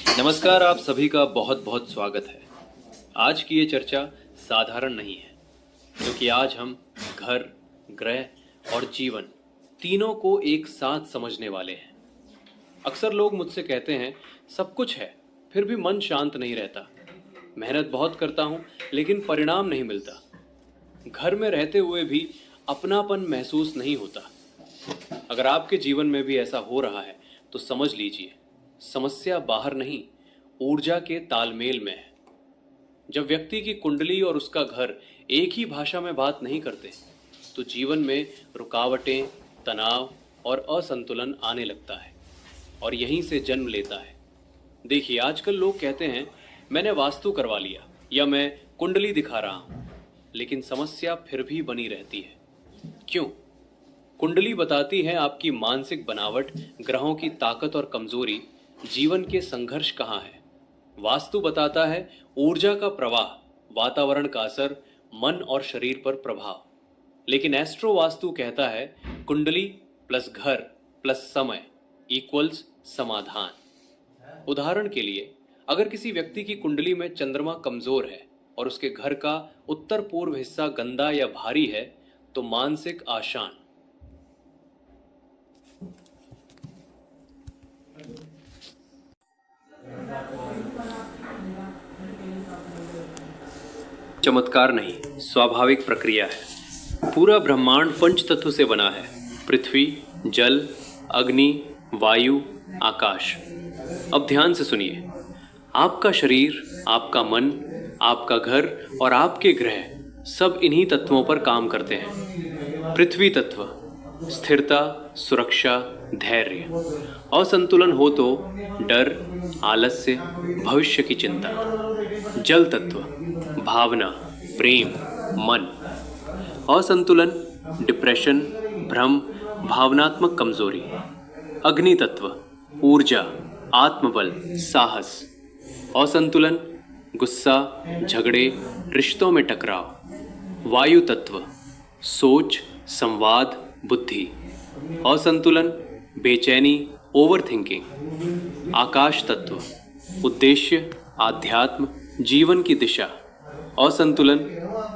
नमस्कार, आप सभी का बहुत बहुत स्वागत है। आज की ये चर्चा साधारण नहीं है, क्योंकि आज हम घर, ग्रह और जीवन तीनों को एक साथ समझने वाले हैं। अक्सर लोग मुझसे कहते हैं, सब कुछ है फिर भी मन शांत नहीं रहता। मेहनत बहुत करता हूँ लेकिन परिणाम नहीं मिलता। घर में रहते हुए भी अपनापन महसूस नहीं होता। अगर आपके जीवन में भी ऐसा हो रहा है तो समझ लीजिए, समस्या बाहर नहीं, ऊर्जा के तालमेल में है। जब व्यक्ति की कुंडली और उसका घर एक ही भाषा में बात नहीं करते तो जीवन में रुकावटें, तनाव और असंतुलन आने लगता है और यहीं से जन्म लेता है। देखिए, आजकल लोग कहते हैं मैंने वास्तु करवा लिया या मैं कुंडली दिखा रहा हूं, लेकिन समस्या फिर भी बनी रहती है। क्यों? कुंडली बताती है आपकी मानसिक बनावट, ग्रहों की ताकत और कमजोरी, जीवन के संघर्ष कहाँ है। वास्तु बताता है ऊर्जा का प्रवाह, वातावरण का असर, मन और शरीर पर प्रभाव। लेकिन एस्ट्रो वास्तु कहता है कुंडली प्लस घर प्लस समय इक्वल्स समाधान। उदाहरण के लिए, अगर किसी व्यक्ति की कुंडली में चंद्रमा कमजोर है और उसके घर का उत्तर पूर्व हिस्सा गंदा या भारी है तो मानसिक अशांत, चमत्कार नहीं, स्वाभाविक प्रक्रिया है। पूरा ब्रह्मांड पंच तत्व से बना है: पृथ्वी, जल, अग्नि, वायु, आकाश। अब ध्यान से सुनिए, आपका शरीर, आपका मन, आपका घर और आपके ग्रह सब इन्हीं तत्वों पर काम करते हैं। पृथ्वी तत्व स्थिरता, सुरक्षा, धैर्य। असंतुलन हो तो डर, आलस्य, भविष्य की चिंता। जल तत्व भावना, प्रेम, मन। असंतुलन, डिप्रेशन, भ्रम, भावनात्मक कमजोरी। अग्नि तत्व ऊर्जा, आत्मबल, साहस। असंतुलन, गुस्सा, झगड़े, रिश्तों में टकराव। वायु तत्व सोच, संवाद, बुद्धि। असंतुलन, बेचैनी, ओवर थिंकिंग। आकाश तत्व उद्देश्य, आध्यात्म, जीवन की दिशा। असंतुलन,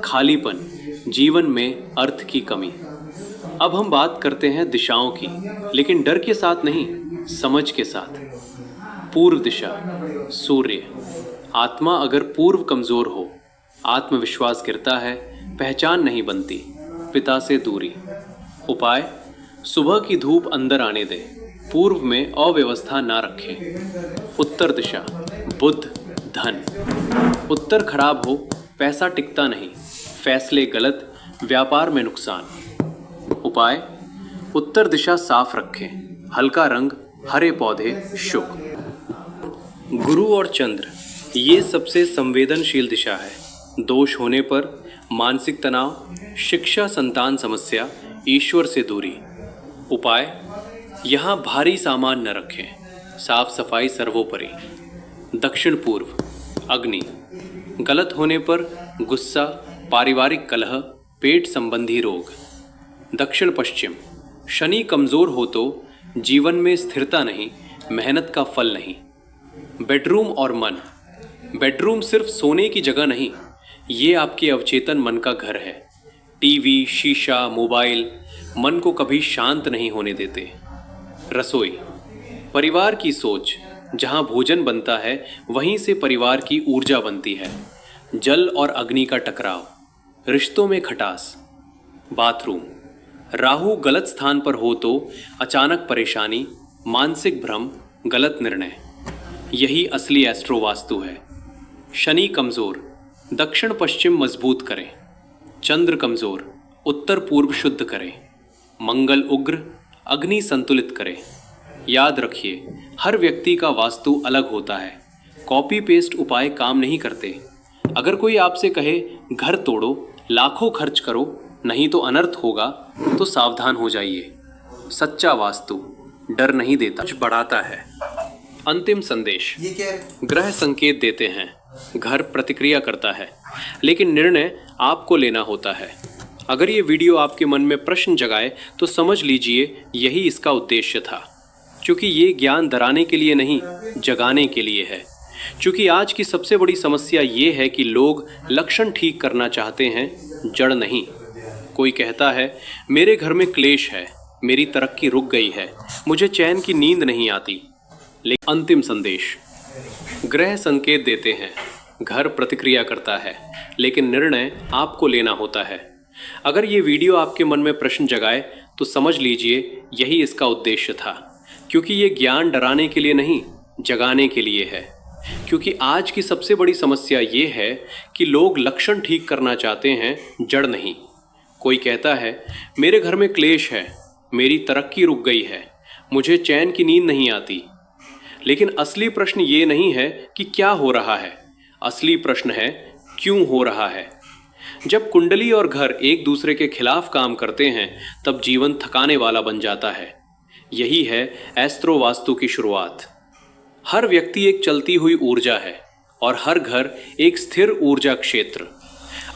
खालीपन, जीवन में अर्थ की कमी। अब हम बात करते हैं दिशाओं की, लेकिन डर के साथ नहीं, समझ के साथ। पूर्व दिशा सूर्य। आत्मा अगर पूर्व कमजोर हो, आत्मविश्वास गिरता है, पहचान नहीं बनती, पिता से दूरी। उपाय: सुबह की धूप अंदर आने दें, पूर्व में अव्यवस्था ना रखें। उत्तर दिशा बुध, धन। उत्तर खराब हो, पैसा टिकता नहीं, फैसले गलत, व्यापार में नुकसान। उपाय: उत्तर दिशा साफ रखें, हल्का रंग, हरे पौधे, शुभ। गुरु और चंद्र ये सबसे संवेदनशील दिशा है। दोष होने पर मानसिक तनाव, शिक्षा, संतान समस्या, ईश्वर से दूरी। उपाय: यहाँ भारी सामान न रखें, साफ सफाई सर्वोपरि। दक्षिण पूर्व अग्नि। गलत होने पर गुस्सा, पारिवारिक कलह, पेट संबंधी रोग। दक्षिण पश्चिम शनि कमजोर हो तो जीवन में स्थिरता नहीं, मेहनत का फल नहीं। बेडरूम और मन। बेडरूम सिर्फ सोने की जगह नहीं, ये आपके अवचेतन मन का घर है। टीवी, शीशा, मोबाइल मन को कभी शांत नहीं होने देते। रसोई परिवार की सोच, जहाँ भोजन बनता है वहीं से परिवार की ऊर्जा बनती है। जल और अग्नि का टकराव, रिश्तों में खटास। बाथरूम राहु गलत स्थान पर हो तो अचानक परेशानी, मानसिक भ्रम, गलत निर्णय। यही असली एस्ट्रो वास्तु है। शनि कमजोर, दक्षिण पश्चिम मजबूत करें। चंद्र कमजोर, उत्तर पूर्व शुद्ध करें। मंगल उग्र, अग्नि संतुलित करें। याद रखिए, हर व्यक्ति का वास्तु अलग होता है, कॉपी पेस्ट उपाय काम नहीं करते। अगर कोई आपसे कहे घर तोड़ो, लाखों खर्च करो, नहीं तो अनर्थ होगा, तो सावधान हो जाइए। सच्चा वास्तु डर नहीं देता, कुछ बढ़ाता है। अंतिम संदेश: ग्रह संकेत देते हैं, घर प्रतिक्रिया करता है, लेकिन निर्णय आपको लेना होता है। अगर ये वीडियो आपके मन में प्रश्न जगाए तो समझ लीजिए यही इसका उद्देश्य था। क्योंकि ये ज्ञान डराने के लिए नहीं, जगाने के लिए है। क्योंकि आज की सबसे बड़ी समस्या ये है कि लोग लक्षण ठीक करना चाहते हैं, जड़ नहीं। कोई कहता है मेरे घर में क्लेश है, मेरी तरक्की रुक गई है, मुझे चैन की नींद नहीं आती। लेकिन अंतिम संदेश, ग्रह संकेत देते हैं, घर प्रतिक्रिया करता है, लेकिन निर्णय आपको लेना होता है। अगर ये वीडियो आपके मन में प्रश्न जगाए तो समझ लीजिए यही इसका उद्देश्य था। क्योंकि ये ज्ञान डराने के लिए नहीं, जगाने के लिए है। क्योंकि आज की सबसे बड़ी समस्या ये है कि लोग लक्षण ठीक करना चाहते हैं, जड़ नहीं। कोई कहता है मेरे घर में क्लेश है, मेरी तरक्की रुक गई है, मुझे चैन की नींद नहीं आती। लेकिन असली प्रश्न ये नहीं है कि क्या हो रहा है, असली प्रश्न है क्यों हो रहा है। जब कुंडली और घर एक दूसरे के खिलाफ काम करते हैं तब जीवन थकाने वाला बन जाता है। यही है एस्ट्रो वास्तु की शुरुआत। हर व्यक्ति एक चलती हुई ऊर्जा है और हर घर एक स्थिर ऊर्जा क्षेत्र।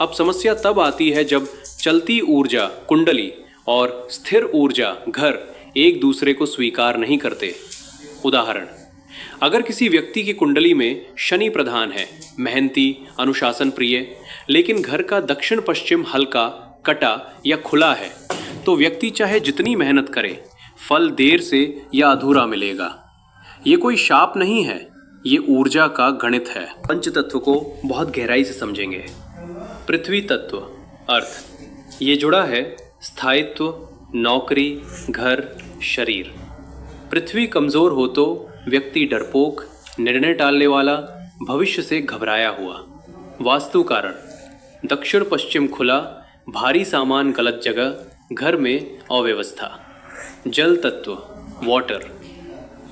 अब समस्या तब आती है जब चलती ऊर्जा कुंडली और स्थिर ऊर्जा घर एक दूसरे को स्वीकार नहीं करते। उदाहरण, अगर किसी व्यक्ति की कुंडली में शनि प्रधान है, मेहनती, अनुशासन प्रिय, लेकिन घर का दक्षिण पश्चिम हल्का, कटा या खुला है, तो व्यक्ति चाहे जितनी मेहनत करे, फल देर से या अधूरा मिलेगा। ये कोई शाप नहीं है, ये ऊर्जा का गणित है। पंच तत्व को बहुत गहराई से समझेंगे। पृथ्वी तत्व, अर्थ, ये जुड़ा है स्थायित्व, नौकरी, घर, शरीर। पृथ्वी कमजोर हो तो व्यक्ति डरपोक, निर्णय टालने वाला, भविष्य से घबराया हुआ। वास्तु कारण, दक्षिण पश्चिम खुला, भारी सामान गलत जगह, घर में अव्यवस्था। जल तत्व, वाटर,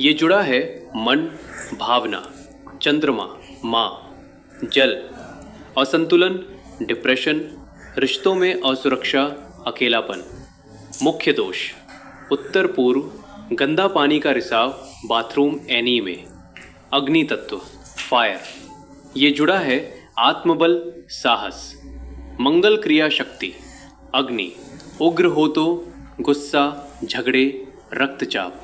ये जुड़ा है मन, भावना, चंद्रमा, माँ। जल, असंतुलन, डिप्रेशन, रिश्तों में असुरक्षा, अकेलापन। मुख्य दोष, उत्तर पूर्व, गंदा पानी का रिसाव, बाथरूम एनी में। अग्नि तत्व, फायर, ये जुड़ा है आत्मबल, साहस, मंगल क्रिया शक्ति। अग्नि, उग्र हो तो गुस्सा, झगड़े, रक्तचाप।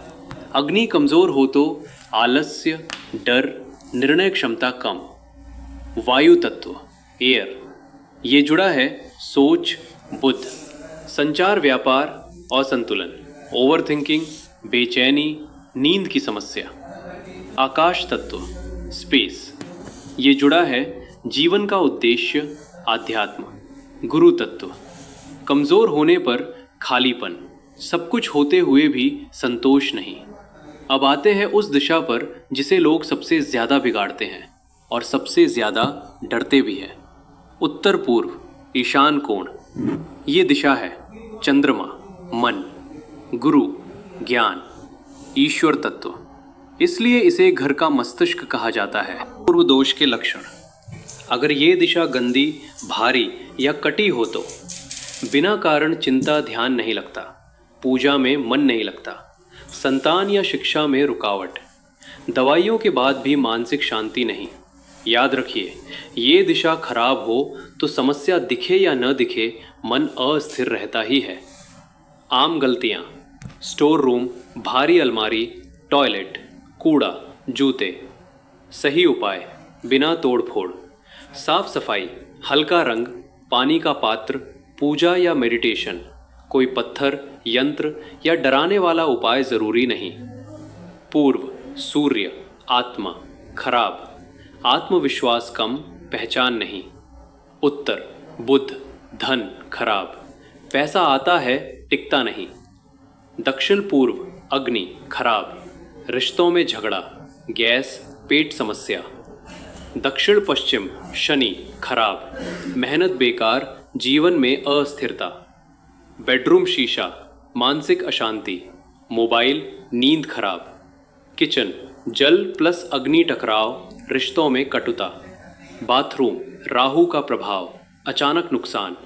अग्नि कमजोर हो तो आलस्य, डर, निर्णय क्षमता कम। वायु तत्व, एयर, ये जुड़ा है सोच, बुद्ध, संचार, व्यापार, असंतुलन, ओवरथिंकिंग, बेचैनी, नींद की समस्या। आकाश तत्व, स्पेस, ये जुड़ा है जीवन का उद्देश्य, आध्यात्म। गुरु तत्व, कमजोर होने पर खालीपन, सब कुछ होते हुए भी संतोष नहीं। अब आते हैं उस दिशा पर जिसे लोग सबसे ज्यादा बिगाड़ते हैं और सबसे ज्यादा डरते भी हैं। उत्तर पूर्व, ईशान कोण, ये दिशा है चंद्रमा, मन, गुरु, ज्ञान, ईश्वर तत्व। इसलिए इसे घर का मस्तिष्क कहा जाता है। पूर्व दोष के लक्षण, अगर ये दिशा गंदी, भारी या कटी हो तो बिना कारण चिंता, ध्यान नहीं लगता, पूजा में मन नहीं लगता, संतान या शिक्षा में रुकावट, दवाइयों के बाद भी मानसिक शांति नहीं। याद रखिए, ये दिशा खराब हो तो समस्या दिखे या न दिखे, मन अस्थिर रहता ही है। आम गलतियाँ, स्टोर रूम, भारी अलमारी, टॉयलेट, कूड़ा, जूते। सही उपाय, बिना तोड़ फोड़, साफ सफाई, हल्का रंग, पानी का पात्र, पूजा या मेडिटेशन। कोई पत्थर, यंत्र या डराने वाला उपाय जरूरी नहीं। पूर्व, सूर्य, आत्मा, खराब, आत्मविश्वास कम, पहचान नहीं। उत्तर, बुध, धन, खराब, पैसा आता है, टिकता नहीं। दक्षिण पूर्व, अग्नि, खराब, रिश्तों में झगड़ा, गैस, पेट समस्या। दक्षिण पश्चिम, शनि, खराब, मेहनत बेकार, जीवन में अस्थिरता। बेडरूम शीशा, मानसिक अशांति, मोबाइल, नींद खराब। किचन, जल प्लस अग्नि टकराव, रिश्तों में कटुता। बाथरूम, राहु का प्रभाव, अचानक नुकसान।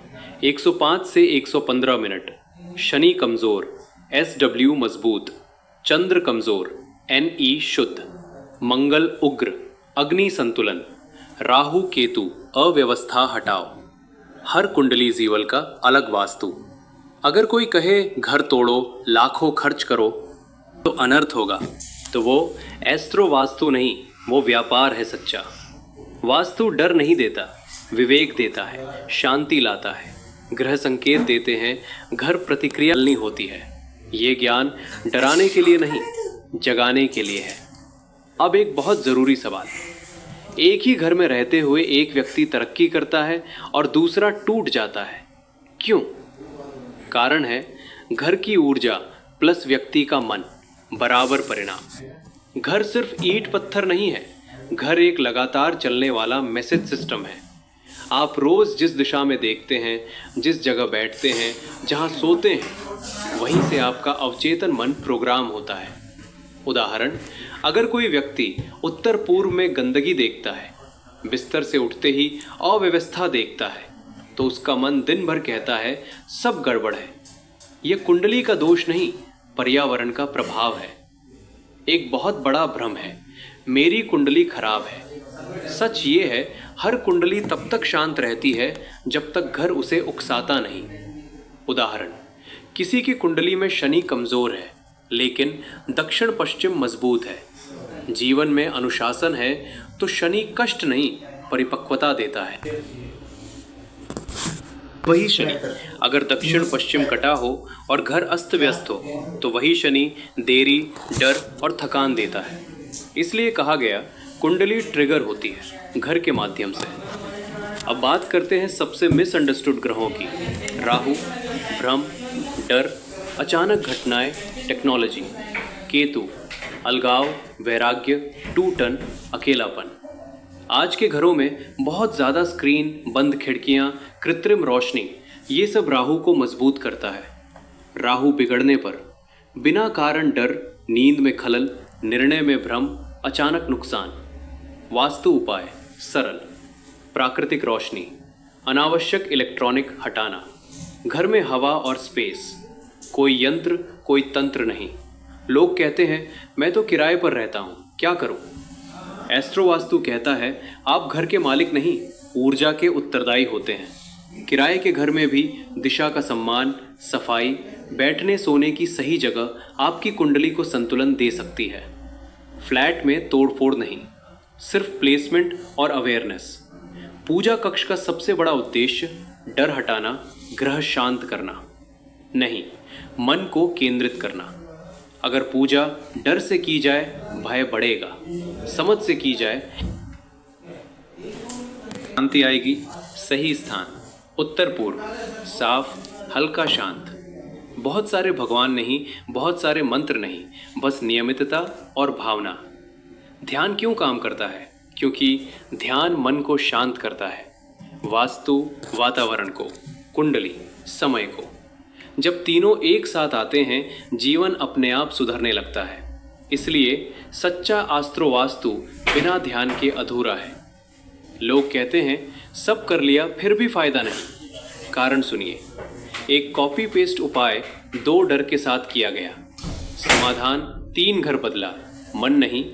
105 से 115 मिनट। शनि कमजोर, SW मजबूत। चंद्र कमजोर, NE शुद्ध। मंगल उग्र, अग्नि संतुलन। राहु केतु, अव्यवस्था हटाओ। हर कुंडली जीवल का अलग वास्तु। अगर कोई कहे घर तोड़ो, लाखों खर्च करो, तो अनर्थ होगा। तो वो एस्ट्रो वास्तु नहीं, वो व्यापार है सच्चा। वास्तु डर नहीं देता, विवेक देता है, शांति लाता है, ग्रह संकेत देते हैं, घर प्रतिक्रिया नहीं होती है। ये ज्ञान डराने के लिए नहीं, जगाने के लिए है। अब एक बहुत ज़रूरी सवाल, एक ही घर में रहते हुए एक व्यक्ति तरक्की करता है और दूसरा टूट जाता है, क्यों? कारण है घर की ऊर्जा प्लस व्यक्ति का मन बराबर परिणाम। घर सिर्फ ईंट पत्थर नहीं है, घर एक लगातार चलने वाला मैसेज सिस्टम है। आप रोज जिस दिशा में देखते हैं, जिस जगह बैठते हैं, जहां सोते हैं, वहीं से आपका अवचेतन मन प्रोग्राम होता है। उदाहरण, अगर कोई व्यक्ति उत्तर पूर्व में गंदगी देखता है, बिस्तर से उठते ही अव्यवस्था देखता है, तो उसका मन दिन भर कहता है सब गड़बड़ है। यह कुंडली का दोष नहीं, पर्यावरण का प्रभाव है। एक बहुत बड़ा भ्रम है, मेरी कुंडली खराब है। सच ये है, हर कुंडली तब तक शांत रहती है जब तक घर उसे उकसाता नहीं। उदाहरण, किसी की कुंडली में शनि कमजोर है लेकिन दक्षिण पश्चिम मजबूत है। जीवन में अनुशासन है तो शनि कष्ट नहीं, परिपक्वता देता है। वही शनि अगर दक्षिण पश्चिम कटा हो और घर अस्त व्यस्त हो, तो वही शनि देरी, डर और थकान देता है। इसलिए कहा गया कुंडली ट्रिगर होती है घर के माध्यम से। अब बात करते हैं सबसे मिसअंडरस्टूड ग्रहों की। राहु, भ्रम, डर, अचानक घटनाएं, टेक्नोलॉजी। केतु, अलगाव, वैराग्य, टूटन, अकेलापन। आज के घरों में बहुत ज़्यादा स्क्रीन, बंद खिड़कियां, कृत्रिम रोशनी, ये सब राहु को मजबूत करता है। राहु बिगड़ने पर बिना कारण डर, नींद में खलल, निर्णय में भ्रम, अचानक नुकसान। वास्तु उपाय सरल, प्राकृतिक रोशनी, अनावश्यक इलेक्ट्रॉनिक हटाना, घर में हवा और स्पेस, कोई यंत्र, कोई तंत्र नहीं। लोग कहते हैं मैं तो किराए पर रहता हूँ, क्या करूँ? एस्ट्रो वास्तु कहता है आप घर के मालिक नहीं, ऊर्जा के उत्तरदायी होते हैं। किराए के घर में भी दिशा का सम्मान, सफाई, बैठने सोने की सही जगह आपकी कुंडली को संतुलन दे सकती है। फ्लैट में तोड़फोड़ नहीं, सिर्फ प्लेसमेंट और अवेयरनेस। पूजा कक्ष का सबसे बड़ा उद्देश्य डर हटाना, ग्रह शांत करना नहीं, मन को केंद्रित करना। अगर पूजा डर से की जाए, भय बढ़ेगा। समझ से की जाए, शांति आएगी। सही स्थान उत्तर पूर्व, साफ, हल्का, शांत। बहुत सारे भगवान नहीं, बहुत सारे मंत्र नहीं, बस नियमितता और भावना। ध्यान क्यों काम करता है? क्योंकि ध्यान मन को शांत करता है। वास्तु वातावरण को, कुंडली समय को। जब तीनों एक साथ आते हैं, जीवन अपने आप सुधरने लगता है। इसलिए सच्चा एस्ट्रो वास्तु बिना ध्यान के अधूरा है। लोग कहते हैं सब कर लिया फिर भी फायदा नहीं। कारण सुनिए, एक कॉपी पेस्ट उपाय 2 डर के साथ किया गया। समाधान 3 घर बदला, मन नहीं।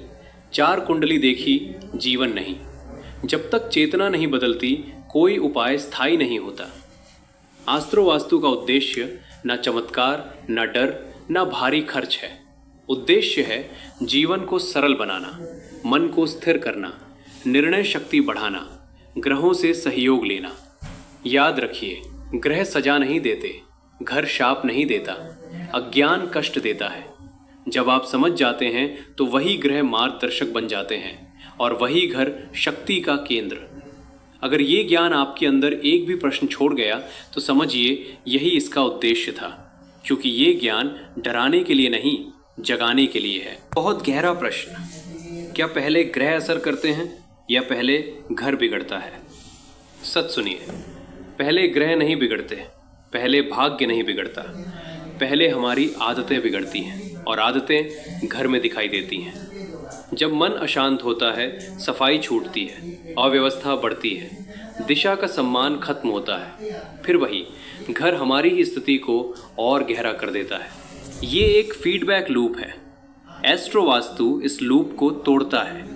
4 कुंडली देखी, जीवन नहीं। जब तक चेतना नहीं बदलती, कोई उपाय स्थायी नहीं होता। एस्ट्रो वास्तु का उद्देश्य न चमत्कार, न डर, न भारी खर्च है। उद्देश्य है जीवन को सरल बनाना, मन को स्थिर करना, निर्णय शक्ति बढ़ाना, ग्रहों से सहयोग लेना। याद रखिए, ग्रह सजा नहीं देते, घर शाप नहीं देता, अज्ञान कष्ट देता है। जब आप समझ जाते हैं तो वही ग्रह मार्गदर्शक बन जाते हैं और वही घर शक्ति का केंद्र। अगर ये ज्ञान आपके अंदर एक भी प्रश्न छोड़ गया तो समझिए यही इसका उद्देश्य था, क्योंकि ये ज्ञान डराने के लिए नहीं, जगाने के लिए है। बहुत गहरा प्रश्न, क्या पहले ग्रह असर करते हैं या पहले घर बिगड़ता है? सच सुनिए, पहले ग्रह नहीं बिगड़ते, पहले भाग्य नहीं बिगड़ता, पहले हमारी आदतें बिगड़ती हैं और आदतें घर में दिखाई देती हैं। जब मन अशांत होता है, सफाई छूटती है, अव्यवस्था बढ़ती है, दिशा का सम्मान खत्म होता है, फिर वही घर हमारी ही स्थिति को और गहरा कर देता है। ये एक फीडबैक लूप है। एस्ट्रो वास्तु इस लूप को तोड़ता है।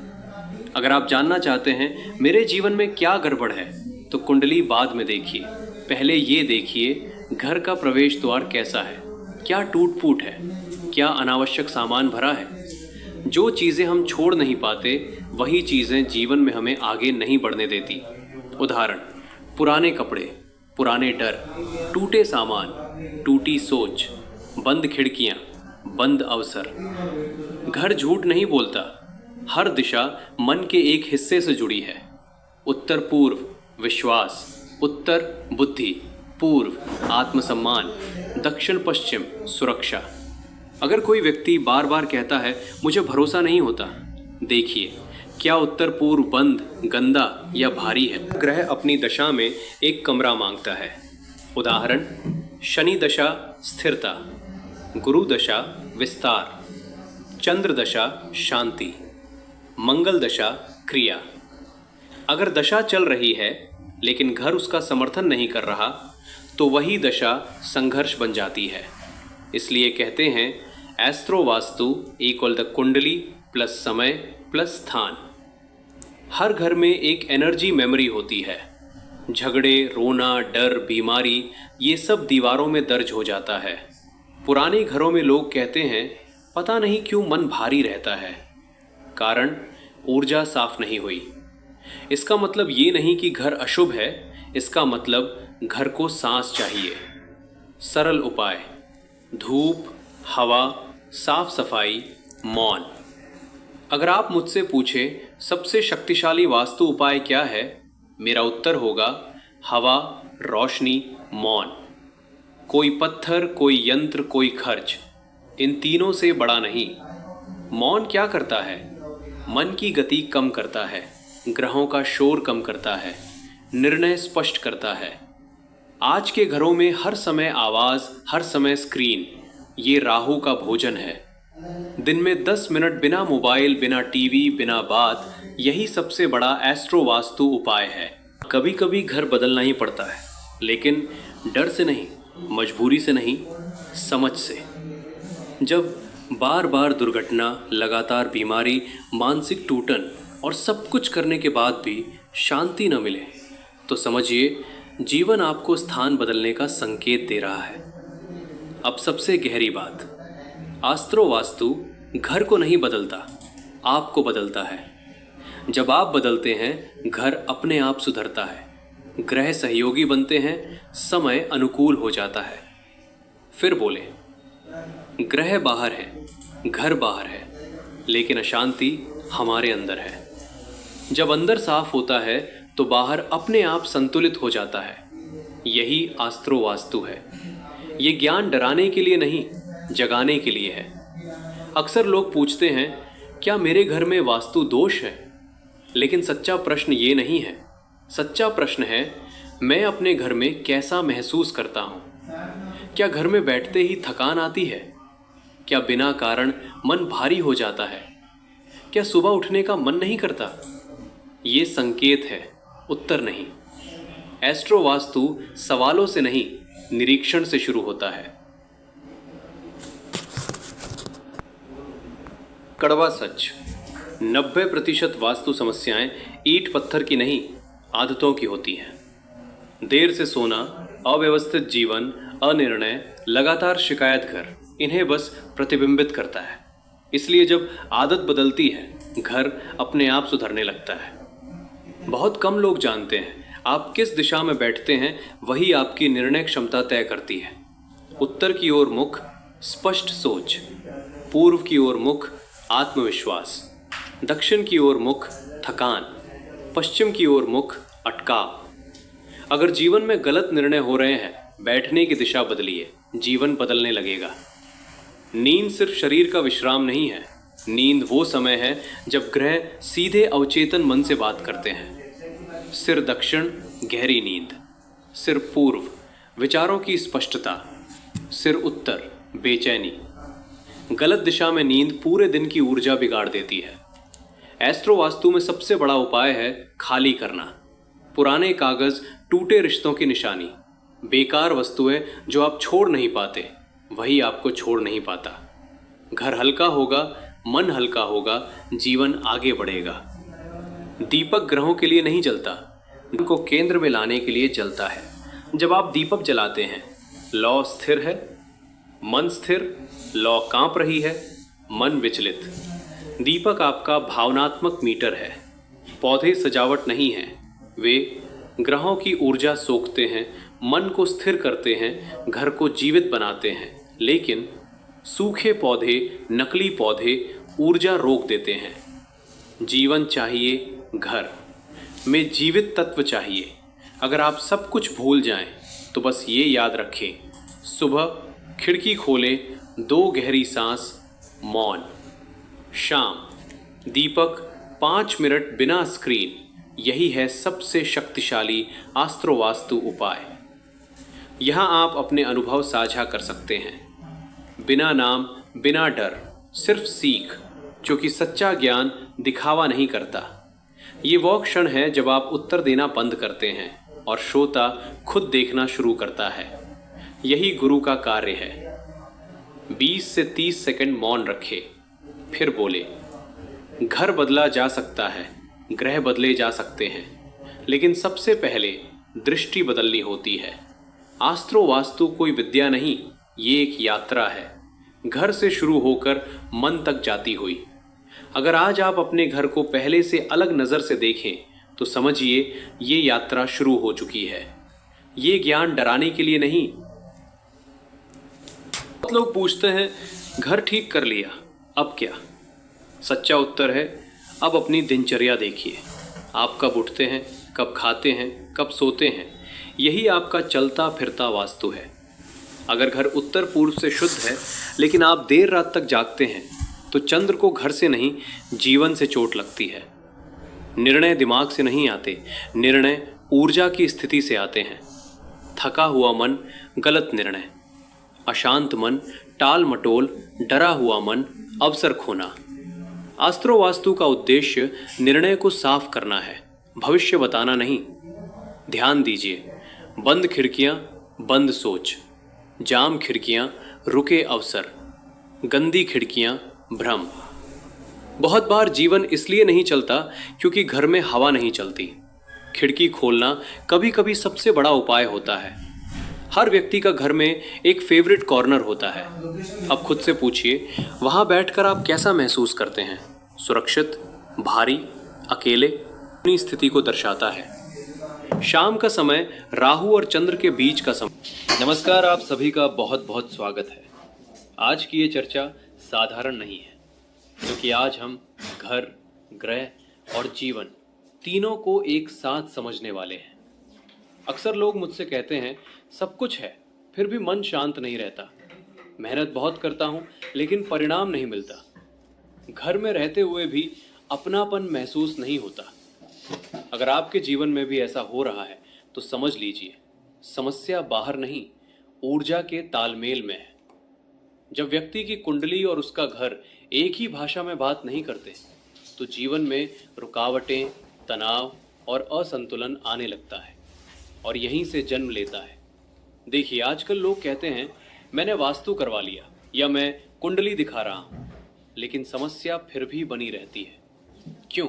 अगर आप जानना चाहते हैं मेरे जीवन में क्या गड़बड़ है, तो कुंडली बाद में देखिए। पहले ये देखिए घर का प्रवेश द्वार कैसा है, क्या टूट फूट है, क्या अनावश्यक सामान भरा है? जो चीज़ें हम छोड़ नहीं पाते वही चीज़ें जीवन में हमें आगे नहीं बढ़ने देती। उदाहरण, पुराने कपड़े, पुराने डर, टूटे सामान, टूटी सोच, बंद खिड़कियाँ, बंद अवसर। घर झूठ नहीं बोलता, हर दिशा मन के एक हिस्से से जुड़ी है। उत्तर पूर्व विश्वास, उत्तर बुद्धि, पूर्व आत्मसम्मान, दक्षिण पश्चिम सुरक्षा। अगर कोई व्यक्ति बार बार कहता है मुझे भरोसा नहीं होता, देखिए क्या उत्तर पूर्व बंद, गंदा या भारी है। ग्रह अपनी दशा में एक कमरा मांगता है। उदाहरण, शनि दशा स्थिरता, गुरु दशा विस्तार, चंद्र दशा शांति, मंगल दशा क्रिया। अगर दशा चल रही है लेकिन घर उसका समर्थन नहीं कर रहा तो वही दशा संघर्ष बन जाती है। इसलिए कहते हैं एस्ट्रो वास्तु इक्वल द कुंडली प्लस समय प्लस स्थान। हर घर में एक एनर्जी मेमोरी होती है। झगड़े, रोना, डर, बीमारी, ये सब दीवारों में दर्ज हो जाता है। पुराने घरों में लोग कहते हैं पता नहीं क्यों मन भारी रहता है। कारण, ऊर्जा साफ नहीं हुई। इसका मतलब ये नहीं कि घर अशुभ है, इसका मतलब घर को सांस चाहिए। सरल उपाय, धूप, हवा, साफ सफाई, मौन। अगर आप मुझसे पूछें सबसे शक्तिशाली वास्तु उपाय क्या है, मेरा उत्तर होगा हवा, रोशनी, मौन। कोई पत्थर, कोई यंत्र, कोई खर्च, इन तीनों से बड़ा नहीं। मौन क्या करता है? मन की गति कम करता है, ग्रहों का शोर कम करता है, निर्णय स्पष्ट करता है। आज के घरों में हर समय आवाज़, हर समय स्क्रीन, ये राहु का भोजन है। दिन में 10 मिनट बिना मोबाइल, बिना टीवी, बिना बात, यही सबसे बड़ा एस्ट्रो वास्तु उपाय है। कभी कभी घर बदलना ही पड़ता है, लेकिन डर से नहीं, मजबूरी से नहीं, समझ से। जब बार बार दुर्घटना, लगातार बीमारी, मानसिक टूटन और सब कुछ करने के बाद भी शांति न मिले तो समझिए जीवन आपको स्थान बदलने का संकेत दे रहा है। अब सबसे गहरी बात, एस्ट्रो वास्तु घर को नहीं बदलता, आपको बदलता है। जब आप बदलते हैं घर अपने आप सुधरता है, ग्रह सहयोगी बनते हैं, समय अनुकूल हो जाता है। फिर बोले, ग्रह बाहर है, घर बाहर है, लेकिन अशांति हमारे अंदर है। जब अंदर साफ होता है तो बाहर अपने आप संतुलित हो जाता है। यही एस्ट्रो वास्तु है। ये ज्ञान डराने के लिए नहीं, जगाने के लिए है। अक्सर लोग पूछते हैं क्या मेरे घर में वास्तु दोष है, लेकिन सच्चा प्रश्न ये नहीं है। सच्चा प्रश्न है मैं अपने घर में कैसा महसूस करता हूँ। क्या घर में बैठते ही थकान आती है? क्या बिना कारण मन भारी हो जाता है? क्या सुबह उठने का मन नहीं करता? ये संकेत है, उत्तर नहीं। एस्ट्रो वास्तु सवालों से नहीं, निरीक्षण से शुरू होता है। कड़वा सच, 90% वास्तु समस्याएं ईंट पत्थर की नहीं, आदतों की होती हैं। देर से सोना, अव्यवस्थित जीवन, अनिर्णय, लगातार शिकायत घर, इन्हें बस प्रतिबिंबित करता है। इसलिए जब आदत बदलती है, घर अपने आप सुधरने लगता है। बहुत कम लोग जानते हैं आप किस दिशा में बैठते हैं वही आपकी निर्णय क्षमता तय करती है। उत्तर की ओर मुख, स्पष्ट सोच, पूर्व की ओर मुख, आत्मविश्वास, दक्षिण की ओर मुख, थकान, पश्चिम की ओर मुख, अटकाव। अगर जीवन में गलत निर्णय हो रहे हैं, बैठने की दिशा बदलिए, जीवन बदलने लगेगा। नींद सिर्फ शरीर का विश्राम नहीं है, नींद वो समय है जब ग्रह सीधे अवचेतन मन से बात करते हैं। सिर दक्षिण, गहरी नींद। सिर पूर्व, विचारों की स्पष्टता। सिर उत्तर, बेचैनी। गलत दिशा में नींद पूरे दिन की ऊर्जा बिगाड़ देती है। एस्ट्रो वास्तु में सबसे बड़ा उपाय है खाली करना। पुराने कागज, टूटे रिश्तों की निशानी, बेकार वस्तुएं जो आप छोड़ नहीं पाते, वही आपको छोड़ नहीं पाता। घर हल्का होगा, मन हल्का होगा, जीवन आगे बढ़ेगा। दीपक ग्रहों के लिए नहीं जलता, उनको केंद्र में लाने के लिए जलता है। जब आप दीपक जलाते हैं, लौ स्थिर है, मन स्थिर, लौ कांप रही है, मन विचलित। दीपक आपका भावनात्मक मीटर है। पौधे सजावट नहीं हैं, वे ग्रहों की ऊर्जा सोखते हैं, मन को स्थिर करते हैं, घर को जीवित बनाते हैं। लेकिन सूखे पौधे, नकली पौधे ऊर्जा रोक देते हैं। जीवन चाहिए, घर में जीवित तत्व चाहिए। अगर आप सब कुछ भूल जाएं, तो बस ये याद रखें, सुबह खिड़की खोलें, 2 गहरी सांस, मौन। शाम दीपक, 5 मिनट बिना स्क्रीन। यही है सबसे शक्तिशाली एस्ट्रोवास्तु उपाय। यहाँ आप अपने अनुभव साझा कर सकते हैं, बिना नाम, बिना डर, सिर्फ सीख, जो कि सच्चा ज्ञान दिखावा नहीं करता। ये वो क्षण है जब आप उत्तर देना बंद करते हैं और श्रोता खुद देखना शुरू करता है। यही गुरु का कार्य है। 20 से 30 सेकंड मौन रखे, फिर बोले। घर बदला जा सकता है, ग्रह बदले जा सकते हैं, लेकिन सबसे पहले दृष्टि बदलनी होती है। एस्ट्रो वास्तु कोई विद्या नहीं, ये एक यात्रा है, घर से शुरू होकर मन तक जाती हुई। अगर आज आप अपने घर को पहले से अलग नज़र से देखें, तो समझिए ये यात्रा शुरू हो चुकी है। ये ज्ञान डराने के लिए नहीं। बहुत लोग पूछते हैं, घर ठीक कर लिया, अब क्या? सच्चा उत्तर है, अब अपनी दिनचर्या देखिए। आप कब उठते हैं, कब खाते हैं, कब सोते हैं, यही आपका चलता फिरता वास्तु है। अगर घर उत्तर पूर्व से शुद्ध है, लेकिन आप देर रात तक जागते हैं, तो चंद्र को घर से नहीं, जीवन से चोट लगती है। निर्णय दिमाग से नहीं आते, निर्णय ऊर्जा की स्थिति से आते हैं। थका हुआ मन, गलत निर्णय। अशांत मन, टाल मटोल, डरा हुआ मन, अवसर खोना। एस्ट्रो वास्तु का उद्देश्य निर्णय को साफ करना है, भविष्य बताना नहीं। ध्यान दीजिए, बंद खिड़कियां, बंद सोच। जाम खिड़कियां, रुके अवसर। गंदी खिड़कियां, भ्रम। बहुत बार जीवन इसलिए नहीं चलता क्योंकि घर में हवा नहीं चलती। खिड़की खोलना कभी कभी सबसे बड़ा उपाय होता है। हर व्यक्ति का घर में एक फेवरेट कॉर्नर होता है। अब खुद से पूछिए, वहाँ बैठकर आप कैसा महसूस करते हैं? सुरक्षित, भारी, अकेले? अपनी स्थिति को दर्शाता है। शाम का समय राहु और चंद्र के बीच का समय। नमस्कार, आप सभी का बहुत बहुत स्वागत है। आज की ये चर्चा साधारण नहीं है, क्योंकि आज हम घर, ग्रह और जीवन तीनों को एक साथ समझने वाले हैं। अक्सर लोग मुझसे कहते हैं, सब कुछ है फिर भी मन शांत नहीं रहता, मेहनत बहुत करता हूँ लेकिन परिणाम नहीं मिलता, घर में रहते हुए भी अपनापन महसूस नहीं होता। अगर आपके जीवन में भी ऐसा हो रहा है तो समझ लीजिए, समस्या बाहर नहीं, ऊर्जा के तालमेल में है। जब व्यक्ति की कुंडली और उसका घर एक ही भाषा में बात नहीं करते, तो जीवन में रुकावटें, तनाव और असंतुलन आने लगता है और यहीं से जन्म लेता है। देखिए, आजकल लोग कहते हैं, मैंने वास्तु करवा लिया या मैं कुंडली दिखा रहा हूँ, लेकिन समस्या फिर भी बनी रहती है। क्यों?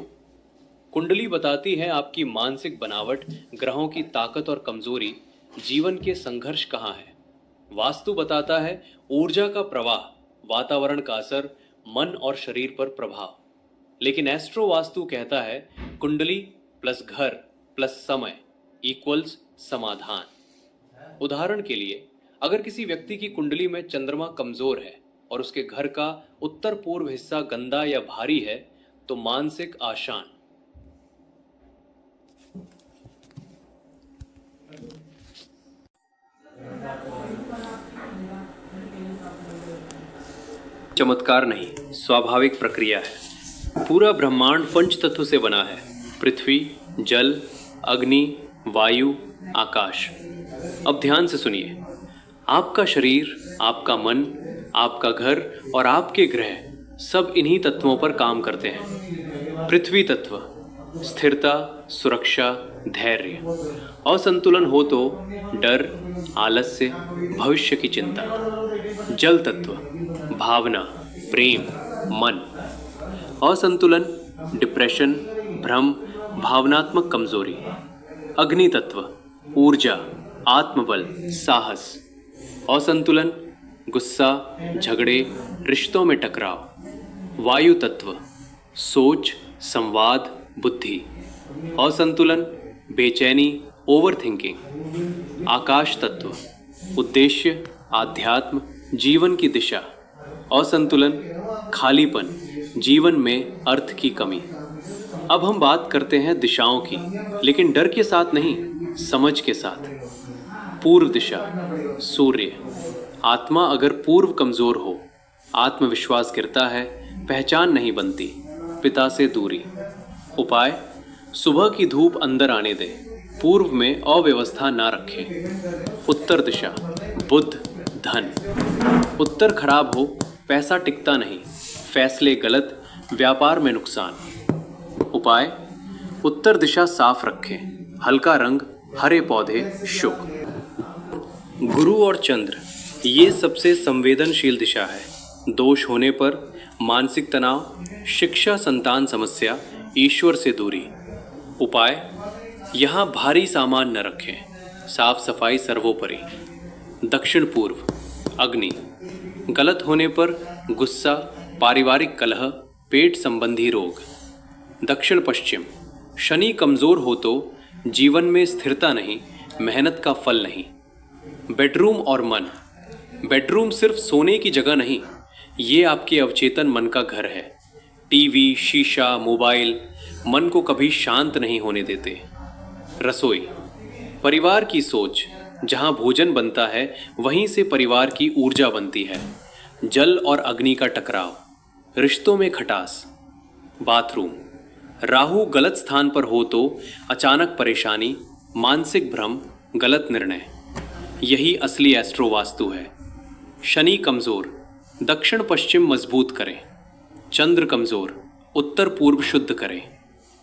कुंडली बताती है आपकी मानसिक बनावट, ग्रहों की ताकत और कमजोरी, जीवन के संघर्ष कहाँ है। वास्तु बताता है ऊर्जा का प्रवाह, वातावरण का असर, मन और शरीर पर प्रभाव। लेकिन एस्ट्रो वास्तु कहता है कुंडली प्लस घर प्लस समय इक्वल्स समाधान। उदाहरण के लिए, अगर किसी व्यक्ति की कुंडली में चंद्रमा कमजोर है और उसके घर का उत्तर पूर्व हिस्सा गंदा या भारी है, तो मानसिक आशान, चमत्कार नहीं, स्वाभाविक प्रक्रिया है। पूरा ब्रह्मांड पंच तत्व से बना है, पृथ्वी, जल, अग्नि, वायु, आकाश। अब ध्यान से सुनिए, आपका शरीर, आपका मन, आपका घर और आपके ग्रह सब इन्हीं तत्वों पर काम करते हैं। पृथ्वी तत्व, स्थिरता, सुरक्षा, धैर्य। असंतुलन हो तो डर, आलस्य, भविष्य की चिंता। जल तत्व, भावना, प्रेम, मन। असंतुलन, डिप्रेशन, भ्रम, भावनात्मक कमजोरी। अग्नि तत्व, ऊर्जा, आत्मबल, साहस। असंतुलन, गुस्सा, झगड़े, रिश्तों में टकराव। वायु तत्व सोच, संवाद, बुद्धि। असंतुलन, बेचैनी, ओवर थिंकिंग। आकाश तत्व उद्देश्य, आध्यात्म, जीवन की दिशा। असंतुलन, खालीपन, जीवन में अर्थ की कमी। अब हम बात करते हैं दिशाओं की, लेकिन डर के साथ नहीं, समझ के साथ। पूर्व दिशा सूर्य। आत्मा अगर पूर्व कमजोर हो, आत्मविश्वास गिरता है, पहचान नहीं बनती। पिता से दूरी। उपाय, सुबह की धूप अंदर आने दे, पूर्व में अव्यवस्था ना रखें। उत्तर दिशा बुध, धन। उत्तर खराब हो, पैसा टिकता नहीं, फैसले गलत, व्यापार में नुकसान। उपाय, उत्तर दिशा साफ रखें, हल्का रंग, हरे पौधे, शुभ। गुरु और चंद्र ये सबसे संवेदनशील दिशा है। दोष होने पर मानसिक तनाव, शिक्षा, संतान समस्या, ईश्वर से दूरी। उपाय, यहाँ भारी सामान न रखें, साफ सफाई सर्वोपरि। दक्षिण पूर्व अग्नि। गलत होने पर गुस्सा, पारिवारिक कलह, पेट संबंधी रोग। दक्षिण पश्चिम शनि कमजोर हो तो जीवन में स्थिरता नहीं, मेहनत का फल नहीं। बेडरूम और मन। बेडरूम सिर्फ सोने की जगह नहीं, ये आपके अवचेतन मन का घर है। टीवी, शीशा, मोबाइल मन को कभी शांत नहीं होने देते। रसोई परिवार की सोच, जहाँ भोजन बनता है वहीं से परिवार की ऊर्जा बनती है। जल और अग्नि का टकराव, रिश्तों में खटास। बाथरूम राहु गलत स्थान पर हो तो अचानक परेशानी, मानसिक भ्रम, गलत निर्णय। यही असली एस्ट्रो वास्तु है। शनि कमजोर, दक्षिण पश्चिम मजबूत करें। चंद्र कमजोर, उत्तर पूर्व शुद्ध करें।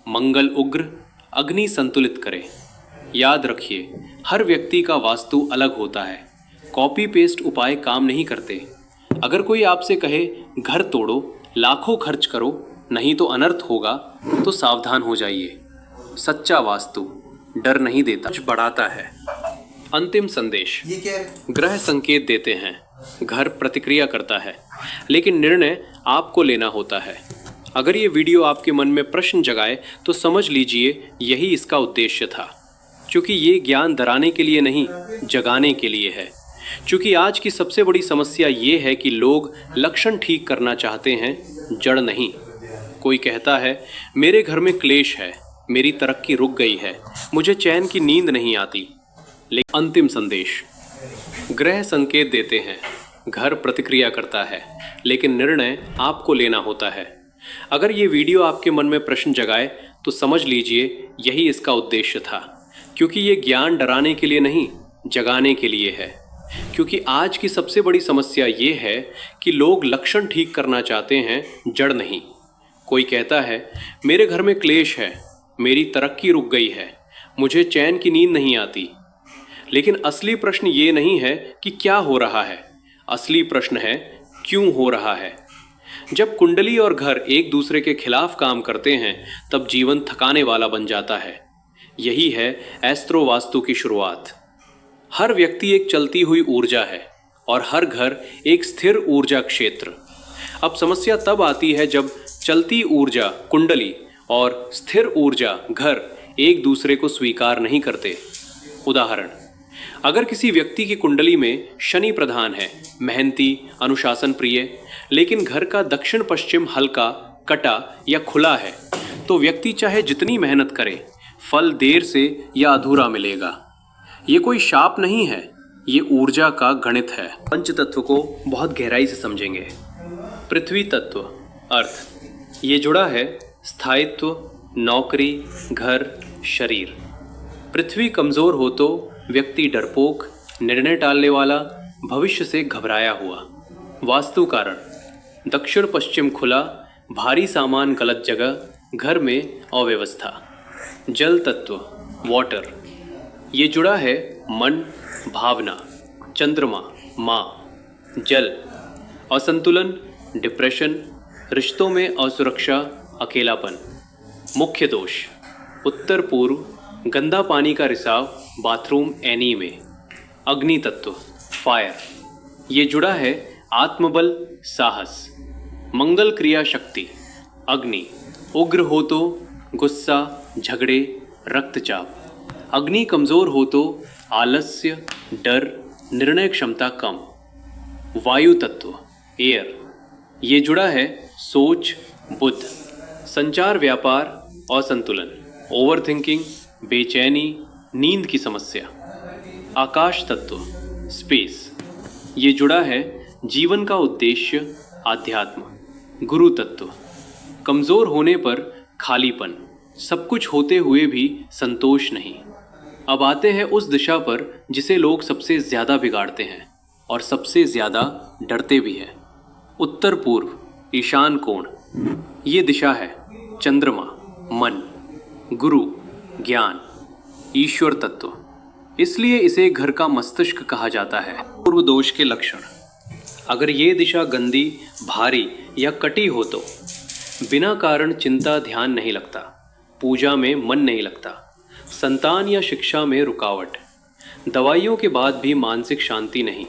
मंगल उग्र, अग्नि संतुलित करें। याद रखिए, हर व्यक्ति का वास्तु अलग होता है। कॉपी पेस्ट उपाय काम नहीं करते। अगर कोई आपसे कहे घर तोड़ो, लाखों खर्च करो, नहीं तो अनर्थ होगा, तो सावधान हो जाइए। सच्चा वास्तु डर नहीं देता, कुछ बढ़ाता है। अंतिम संदेश, ग्रह संकेत देते हैं, घर प्रतिक्रिया करता है, लेकिन निर्णय आपको लेना होता है। अगर ये वीडियो आपके मन में प्रश्न जगाए तो समझ लीजिए यही इसका उद्देश्य था। क्योंकि ये ज्ञान डराने के लिए नहीं, जगाने के लिए है। क्योंकि आज की सबसे बड़ी समस्या ये है कि लोग लक्षण ठीक करना चाहते हैं, जड़ नहीं। कोई कहता है मेरे घर में क्लेश है, मेरी तरक्की रुक गई है, मुझे चैन की नींद नहीं आती। लेकिन अंतिम संदेश, ग्रह संकेत देते हैं, घर प्रतिक्रिया करता है, लेकिन निर्णय आपको लेना होता है। अगर ये वीडियो आपके मन में प्रश्न जगाए तो समझ लीजिए यही इसका उद्देश्य था। क्योंकि ये ज्ञान डराने के लिए नहीं, जगाने के लिए है। क्योंकि आज की सबसे बड़ी समस्या ये है कि लोग लक्षण ठीक करना चाहते हैं, जड़ नहीं। कोई कहता है मेरे घर में क्लेश है, मेरी तरक्की रुक गई है, मुझे चैन की नींद नहीं आती। लेकिन असली प्रश्न ये नहीं है कि क्या हो रहा है, असली प्रश्न है क्यों हो रहा है। जब कुंडली और घर एक दूसरे के खिलाफ काम करते हैं तब जीवन थकाने वाला बन जाता है। यही है एस्ट्रो वास्तु की शुरुआत। हर व्यक्ति एक चलती हुई ऊर्जा है और हर घर एक स्थिर ऊर्जा क्षेत्र। अब समस्या तब आती है जब चलती ऊर्जा कुंडली और स्थिर ऊर्जा घर एक दूसरे को स्वीकार नहीं करते। उदाहरण, अगर किसी व्यक्ति की कुंडली में शनि प्रधान है, मेहनती, अनुशासन प्रिय, लेकिन घर का दक्षिण पश्चिम हल्का, कटा या खुला है, तो व्यक्ति चाहे जितनी मेहनत करे, फल देर से या अधूरा मिलेगा। ये कोई शाप नहीं है, ये ऊर्जा का गणित है। पंच तत्व को बहुत गहराई से समझेंगे। पृथ्वी तत्व अर्थ, ये जुड़ा है स्थायित्व, नौकरी, घर, शरीर। पृथ्वी कमजोर हो तो व्यक्ति डरपोक, निर्णय टालने वाला, भविष्य से घबराया हुआ। वास्तु कारण, दक्षिण पश्चिम खुला, भारी सामान गलत जगह, घर में अव्यवस्था। जल तत्व वाटर, ये जुड़ा है मन, भावना, चंद्रमा, माँ। जल असंतुलन, डिप्रेशन, रिश्तों में असुरक्षा, अकेलापन। मुख्य दोष, उत्तर पूर्व, गंदा पानी का रिसाव, बाथरूम एनी में। अग्नि तत्व फायर, ये जुड़ा है आत्मबल, साहस। मंगल क्रिया शक्ति अग्नि, उग्र हो तो गुस्सा, झगड़े, रक्तचाप। अग्नि कमजोर हो तो आलस्य, डर, निर्णय क्षमता कम। वायु तत्व एयर, ये जुड़ा है सोच, बुद्ध, संचार, व्यापार, असंतुलन, ओवरथिंकिंग, बेचैनी, नींद की समस्या। आकाश तत्व स्पेस, ये जुड़ा है जीवन का उद्देश्य, आध्यात्म। गुरु तत्व कमजोर होने पर खालीपन, सब कुछ होते हुए भी संतोष नहीं। अब आते हैं उस दिशा पर जिसे लोग सबसे ज्यादा बिगाड़ते हैं और सबसे ज्यादा डरते भी हैं। उत्तर पूर्व ईशान कोण, ये दिशा है चंद्रमा, मन, गुरु, ज्ञान, ईश्वर तत्व। इसलिए इसे घर का मस्तिष्क कहा जाता है। पूर्व दोष के लक्षण, अगर ये दिशा गंदी, भारी या कटी हो तो बिना कारण चिंता, ध्यान नहीं लगता, पूजा में मन नहीं लगता, संतान या शिक्षा में रुकावट, दवाइयों के बाद भी मानसिक शांति नहीं।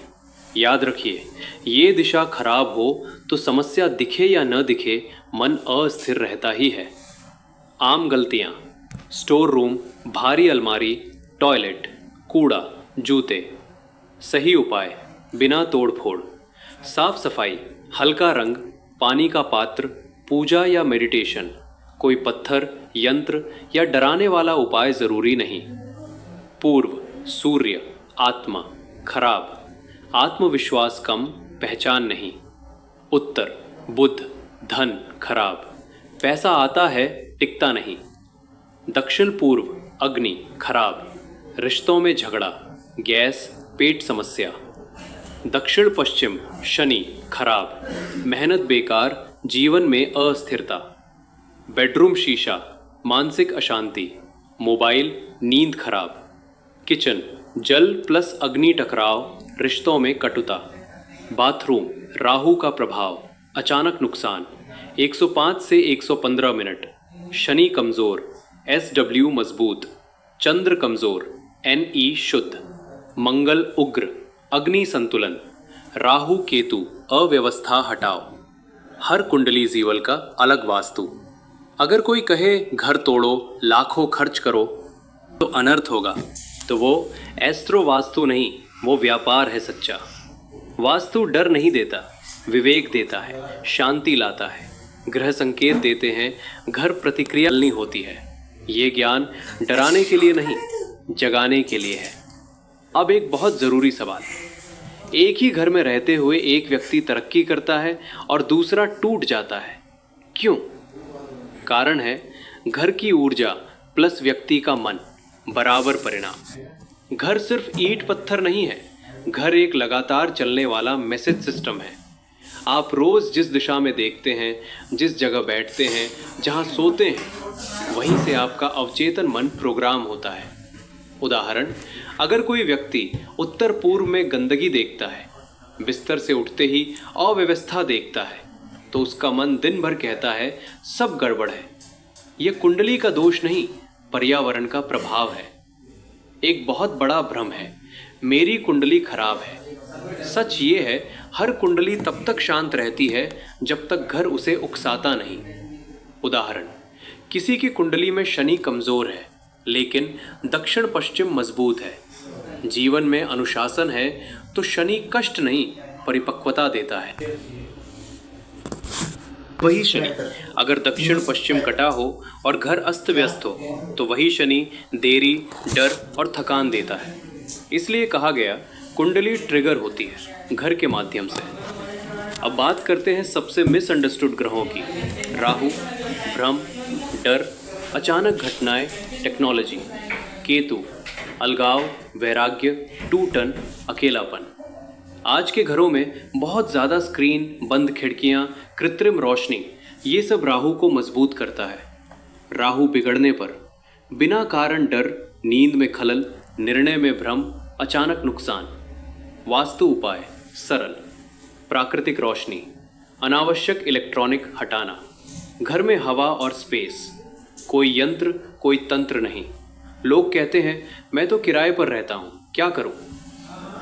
याद रखिए, ये दिशा खराब हो तो समस्या दिखे या न दिखे, मन अस्थिर रहता ही है। आम गलतियाँ, स्टोर रूम, भारी अलमारी, टॉयलेट, कूड़ा, जूते। सही उपाय, बिना तोड़ फोड़, साफ सफाई, हल्का रंग, पानी का पात्र, पूजा या मेडिटेशन। कोई पत्थर, यंत्र या डराने वाला उपाय जरूरी नहीं। पूर्व सूर्य, आत्मा, खराब, आत्मविश्वास कम, पहचान नहीं। उत्तर बुध, धन, खराब, पैसा आता है टिकता नहीं। दक्षिण पूर्व अग्नि, खराब, रिश्तों में झगड़ा, गैस, पेट समस्या। दक्षिण पश्चिम शनि, खराब, मेहनत बेकार, जीवन में अस्थिरता। बेडरूम शीशा, मानसिक अशांति, मोबाइल, नींद खराब। किचन जल प्लस अग्नि टकराव, रिश्तों में कटुता। बाथरूम राहु का प्रभाव, अचानक नुकसान। 105 से 115 मिनट। शनि कमजोर, SW मजबूत। चंद्र कमजोर, NE शुद्ध। मंगल उग्र, अग्नि संतुलन। राहु केतु अव्यवस्था हटाओ। हर कुंडली जीवल का अलग वास्तु। अगर कोई कहे घर तोड़ो, लाखों खर्च करो तो अनर्थ होगा, तो वो एस्ट्रो वास्तु नहीं, वो व्यापार है सच्चा। वास्तु डर नहीं देता, विवेक देता है, शांति लाता है। ग्रह संकेत देते हैं, घर प्रतिक्रिया नहीं होती है। ये ज्ञान डराने के लिए नहीं, जगाने के लिए है। अब एक बहुत ज़रूरी सवाल, एक ही घर में रहते हुए एक व्यक्ति तरक्की करता है और दूसरा टूट जाता है, क्यों? कारण है घर की ऊर्जा प्लस व्यक्ति का मन बराबर परिणाम। घर सिर्फ ईंट पत्थर नहीं है, घर एक लगातार चलने वाला मैसेज सिस्टम है। आप रोज जिस दिशा में देखते हैं, जिस जगह बैठते हैं, जहां सोते हैं, वहीं से आपका अवचेतन मन प्रोग्राम होता है। उदाहरण, अगर कोई व्यक्ति उत्तर पूर्व में गंदगी देखता है, बिस्तर से उठते ही अव्यवस्था देखता है, तो उसका मन दिन भर कहता है सब गड़बड़ है। यह कुंडली का दोष नहीं, पर्यावरण का प्रभाव है। एक बहुत बड़ा भ्रम है, मेरी कुंडली खराब है। सच ये है, हर कुंडली तब तक शांत रहती है जब तक घर उसे उकसाता नहीं। उदाहरण, किसी की कुंडली में शनि कमजोर है लेकिन दक्षिण पश्चिम मजबूत है, जीवन में अनुशासन है, तो शनि कष्ट नहीं परिपक्वता देता है। वही शनि अगर दक्षिण पश्चिम कटा हो और घर अस्त व्यस्त हो, तो वही शनि देरी, डर और थकान देता है। इसलिए कहा गया, कुंडली ट्रिगर होती है घर के माध्यम से। अब बात करते हैं सबसे मिसअंडरस्टूड ग्रहों की। राहु, भ्रम, डर, अचानक घटनाएं, टेक्नोलॉजी। केतु, अलगाव, वैराग्य, टूटन, अकेलापन। आज के घरों में बहुत ज़्यादा स्क्रीन, बंद खिड़कियाँ, कृत्रिम रोशनी, ये सब राहु को मजबूत करता है। राहु बिगड़ने पर बिना कारण डर, नींद में खलल, निर्णय में भ्रम, अचानक नुकसान। वास्तु उपाय सरल, प्राकृतिक रोशनी, अनावश्यक इलेक्ट्रॉनिक हटाना, घर में हवा और स्पेस, कोई यंत्र, कोई तंत्र नहीं। लोग कहते हैं मैं तो किराए पर रहता हूँ, क्या करूँ?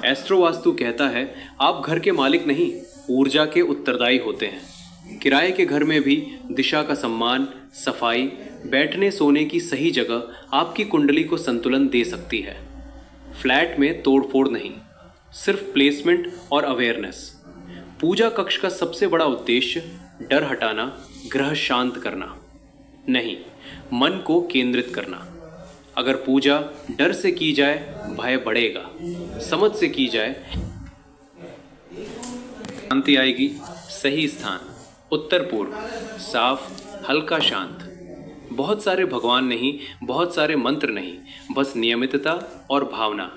एस्ट्रो वास्तु कहता है आप घर के मालिक नहीं, ऊर्जा के उत्तरदायी होते हैं। किराए के घर में भी दिशा का सम्मान, सफाई, बैठने सोने की सही जगह आपकी कुंडली को संतुलन दे सकती है। फ्लैट में तोड़फोड़ नहीं, सिर्फ प्लेसमेंट और अवेयरनेस। पूजा कक्ष का सबसे बड़ा उद्देश्य डर हटाना, ग्रह शांत करना नहीं, मन को केंद्रित करना। अगर पूजा डर से की जाए भय बढ़ेगा, समझ से की जाए शांति आएगी। सही स्थान उत्तर पूर्व, साफ, हल्का, शांत। बहुत सारे भगवान नहीं, बहुत सारे मंत्र नहीं, बस नियमितता और भावना।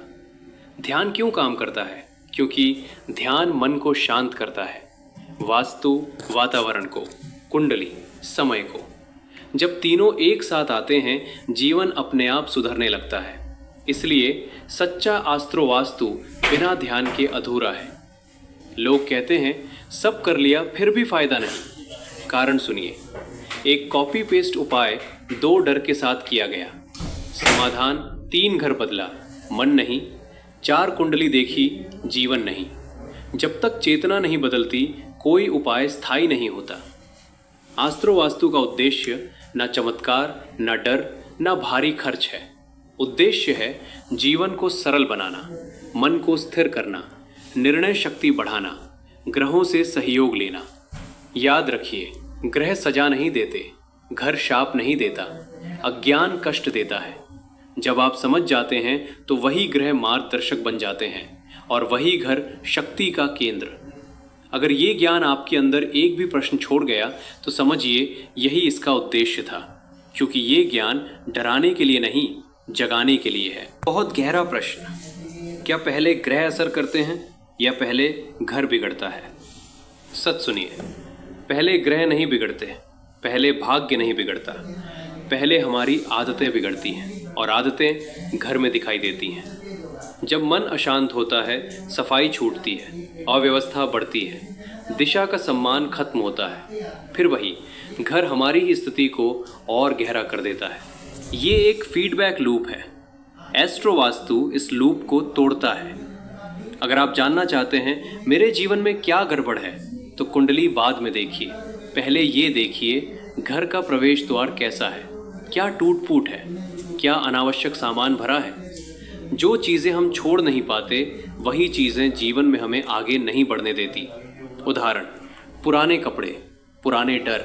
ध्यान क्यों काम करता है? क्योंकि ध्यान मन को शांत करता है, वास्तु वातावरण को, कुंडली समय को। जब तीनों एक साथ आते हैं जीवन अपने आप सुधरने लगता है। इसलिए सच्चा एस्ट्रो वास्तु बिना ध्यान के अधूरा है। लोग कहते हैं सब कर लिया फिर भी फायदा नहीं। कारण सुनिए, एक कॉपी पेस्ट उपाय 2 डर के साथ किया गया, समाधान 3 घर बदला, मन नहीं। 4 कुंडली देखी, जीवन नहीं। जब तक चेतना नहीं बदलती कोई उपाय स्थायी नहीं होता। एस्ट्रो वास्तु का उद्देश्य न चमत्कार, न डर, न भारी खर्च है। उद्देश्य है जीवन को सरल बनाना, मन को स्थिर करना, निर्णय शक्ति बढ़ाना, ग्रहों से सहयोग लेना। याद रखिए, ग्रह सजा नहीं देते, घर शाप नहीं देता, अज्ञान कष्ट देता है। जब आप समझ जाते हैं तो वही ग्रह मार्गदर्शक बन जाते हैं और वही घर शक्ति का केंद्र। अगर ये ज्ञान आपके अंदर एक भी प्रश्न छोड़ गया तो समझिए यही इसका उद्देश्य था, क्योंकि ये ज्ञान डराने के लिए नहीं, जगाने के लिए है। बहुत गहरा प्रश्न, क्या पहले ग्रह असर करते हैं या पहले घर बिगड़ता है? सच सुनिए, पहले ग्रह नहीं बिगड़ते, पहले भाग्य नहीं बिगड़ता, पहले हमारी आदतें बिगड़ती हैं और आदतें घर में दिखाई देती हैं। जब मन अशांत होता है, सफाई छूटती है, अव्यवस्था बढ़ती है, दिशा का सम्मान खत्म होता है, फिर वही घर हमारी ही स्थिति को और गहरा कर देता है। ये एक फीडबैक लूप है। एस्ट्रो वास्तु इस लूप को तोड़ता है। अगर आप जानना चाहते हैं मेरे जीवन में क्या गड़बड़ है, तो कुंडली बाद में देखिए, पहले ये देखिए घर का प्रवेश द्वार कैसा है, क्या टूट फूट है, क्या अनावश्यक सामान भरा है। जो चीज़ें हम छोड़ नहीं पाते वही चीज़ें जीवन में हमें आगे नहीं बढ़ने देती। उदाहरण, पुराने कपड़े, पुराने डर,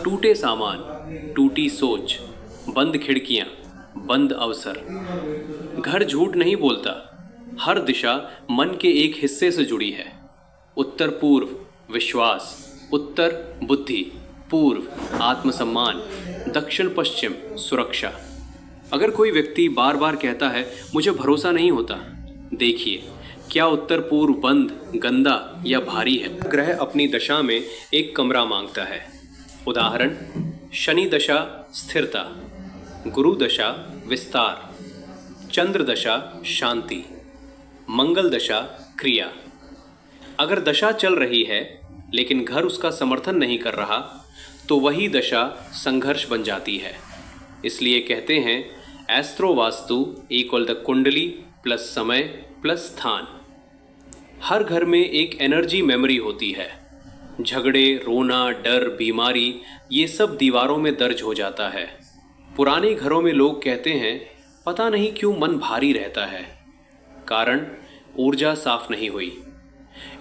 टूटे सामान, टूटी सोच, बंद खिड़कियाँ, बंद अवसर। घर झूठ नहीं बोलता, हर दिशा मन के एक हिस्से से जुड़ी है। उत्तर पूर्व विश्वास, उत्तर बुद्धि, पूर्व आत्मसम्मान, दक्षिण पश्चिम सुरक्षा। अगर कोई व्यक्ति बार बार कहता है मुझे भरोसा नहीं होता, देखिए क्या उत्तर पूर्व बंद, गंदा या भारी है। ग्रह अपनी दशा में एक कमरा मांगता है। उदाहरण, शनि दशा स्थिरता, गुरु दशा विस्तार, चंद्र दशा शांति, मंगल दशा क्रिया। अगर दशा चल रही है लेकिन घर उसका समर्थन नहीं कर रहा तो वही दशा संघर्ष बन जाती है। इसलिए कहते हैं एस्ट्रो वास्तु इक्वल द कुंडली प्लस समय प्लस स्थान। हर घर में एक एनर्जी मेमोरी होती है। झगड़े, रोना, डर, बीमारी, ये सब दीवारों में दर्ज हो जाता है। पुराने घरों में लोग कहते हैं पता नहीं क्यों मन भारी रहता है। कारण, ऊर्जा साफ नहीं हुई।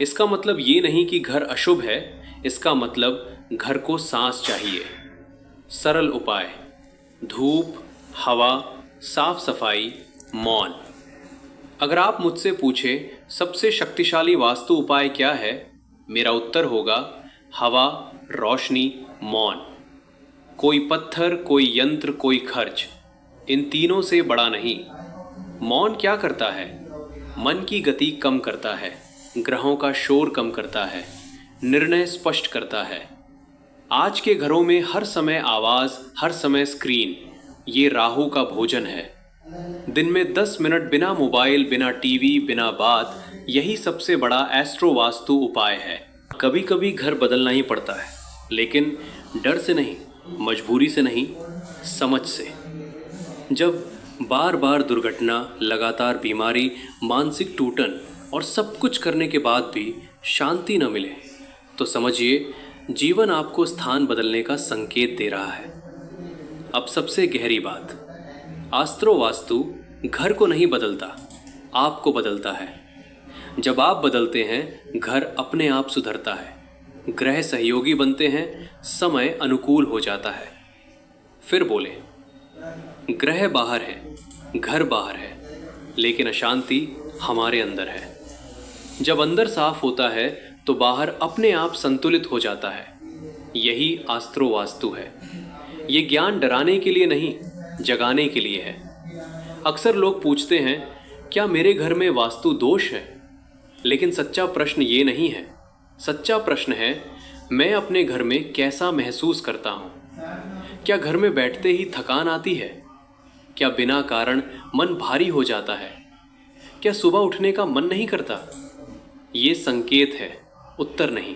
इसका मतलब ये नहीं कि घर अशुभ है, इसका मतलब घर को सांस चाहिए। सरल उपाय, धूप, हवा, साफ सफाई, मौन। अगर आप मुझसे पूछें सबसे शक्तिशाली वास्तु उपाय क्या है, मेरा उत्तर होगा हवा, रोशनी, मौन। कोई पत्थर, कोई यंत्र, कोई खर्च, इन तीनों से बड़ा नहीं। मौन क्या करता है? मन की गति कम करता है, ग्रहों का शोर कम करता है, निर्णय स्पष्ट करता है। आज के घरों में हर समय आवाज़, हर समय स्क्रीन, ये राहु का भोजन है। दिन में 10 मिनट बिना मोबाइल, बिना टीवी, बिना बात, यही सबसे बड़ा एस्ट्रो वास्तु उपाय है। कभी कभी घर बदलना ही पड़ता है, लेकिन डर से नहीं, मजबूरी से नहीं, समझ से। जब बार बार दुर्घटना, लगातार बीमारी, मानसिक टूटन और सब कुछ करने के बाद भी शांति न मिले तो समझिए जीवन आपको स्थान बदलने का संकेत दे रहा है। अब सबसे गहरी बात, एस्ट्रो वास्तु घर को नहीं बदलता, आपको बदलता है। जब आप बदलते हैं घर अपने आप सुधरता है, ग्रह सहयोगी बनते हैं, समय अनुकूल हो जाता है। फिर बोले, ग्रह बाहर है, घर बाहर है, लेकिन अशांति हमारे अंदर है। जब अंदर साफ होता है तो बाहर अपने आप संतुलित हो जाता है। यही एस्ट्रो वास्तु है। ये ज्ञान डराने के लिए नहीं, जगाने के लिए है। अक्सर लोग पूछते हैं, क्या मेरे घर में वास्तु दोष है? लेकिन सच्चा प्रश्न ये नहीं है। सच्चा प्रश्न है, मैं अपने घर में कैसा महसूस करता हूँ? क्या घर में बैठते ही थकान आती है? क्या बिना कारण मन भारी हो जाता है? क्या सुबह उठने का मन नहीं करता? ये संकेत है, उत्तर नहीं।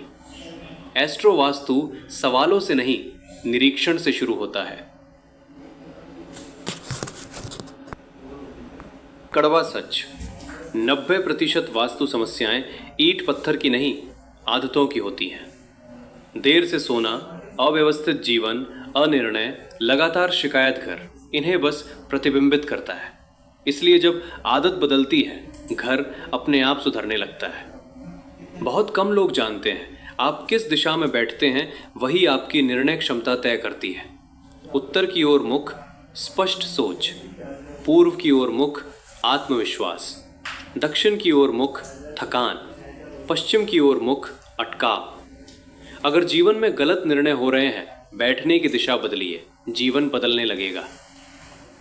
एस्ट्रो वास्तु सवालों से नहीं, निरीक्षण से शुरू होता है। कड़वा सच, 90% वास्तु समस्याएं ईंट पत्थर की नहीं, आदतों की होती हैं। देर से सोना, अव्यवस्थित जीवन, अनिर्णय, लगातार शिकायत घर, इन्हें बस प्रतिबिंबित करता है। इसलिए जब आदत बदलती है, घर अपने आप सुधरने लगता है। बहुत कम लोग जानते हैं, आप किस दिशा में बैठते हैं वही आपकी निर्णय क्षमता तय करती है। उत्तर की ओर मुख, स्पष्ट सोच। पूर्व की ओर मुख, आत्मविश्वास। दक्षिण की ओर मुख, थकान। पश्चिम की ओर मुख, अटकाव। अगर जीवन में गलत निर्णय हो रहे हैं, बैठने की दिशा बदलिए, जीवन बदलने लगेगा।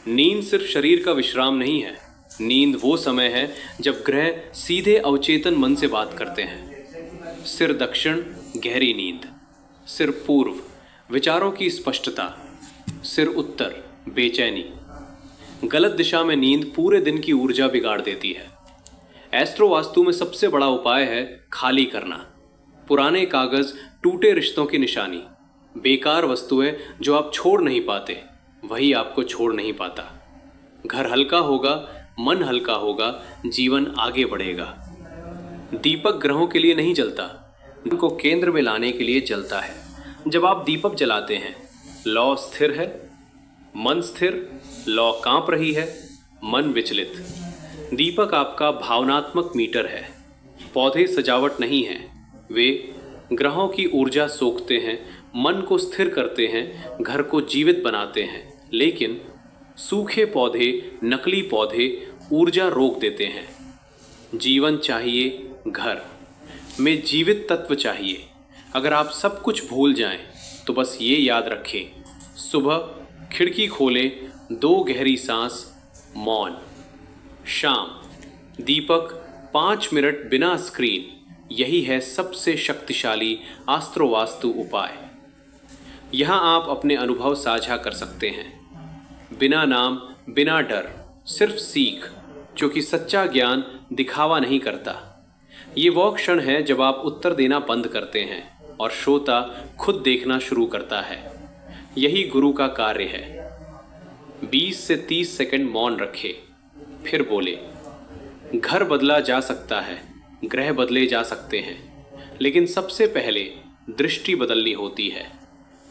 नींद सिर्फ शरीर का विश्राम नहीं है। नींद वो समय है जब ग्रह सीधे अवचेतन मन से बात करते हैं। सिर दक्षिण, गहरी नींद। सिर पूर्व, विचारों की स्पष्टता। सिर उत्तर, बेचैनी। गलत दिशा में नींद पूरे दिन की ऊर्जा बिगाड़ देती है। एस्ट्रो वास्तु में सबसे बड़ा उपाय है खाली करना। पुराने कागज, टूटे रिश्तों की निशानी। बेकार वस्तुएं जो आप छोड़ नहीं पाते, वही आपको छोड़ नहीं पाता। घर हल्का होगा, मन हल्का होगा, जीवन आगे बढ़ेगा। दीपक ग्रहों के लिए नहीं जलता, उनको केंद्र में लाने के लिए जलता है। जब आप दीपक जलाते हैं, लौ स्थिर है, मन स्थिर, लौ कांप रही है, मन विचलित। दीपक आपका भावनात्मक मीटर है। पौधे सजावट नहीं है, वे ग्रहों की ऊर्जा सोखते हैं, मन को स्थिर करते हैं, घर को जीवित बनाते हैं। लेकिन सूखे पौधे, नकली पौधे ऊर्जा रोक देते हैं। जीवन चाहिए, घर में जीवित तत्व चाहिए। अगर आप सब कुछ भूल जाएं, तो बस ये याद रखें, सुबह खिड़की खोलें, 2 गहरी सांस, मौन। शाम दीपक, 5 मिनट बिना स्क्रीन। यही है सबसे शक्तिशाली एस्ट्रो वास्तु उपाय। यहाँ आप अपने अनुभव साझा कर सकते हैं, बिना नाम, बिना डर, सिर्फ सीख, जो कि सच्चा ज्ञान दिखावा नहीं करता। ये वो क्षण है जब आप उत्तर देना बंद करते हैं और श्रोता खुद देखना शुरू करता है। यही गुरु का कार्य है। 20 से 30 सेकंड मौन रखे, फिर बोले, घर बदला जा सकता है, ग्रह बदले जा सकते हैं, लेकिन सबसे पहले दृष्टि बदलनी होती है।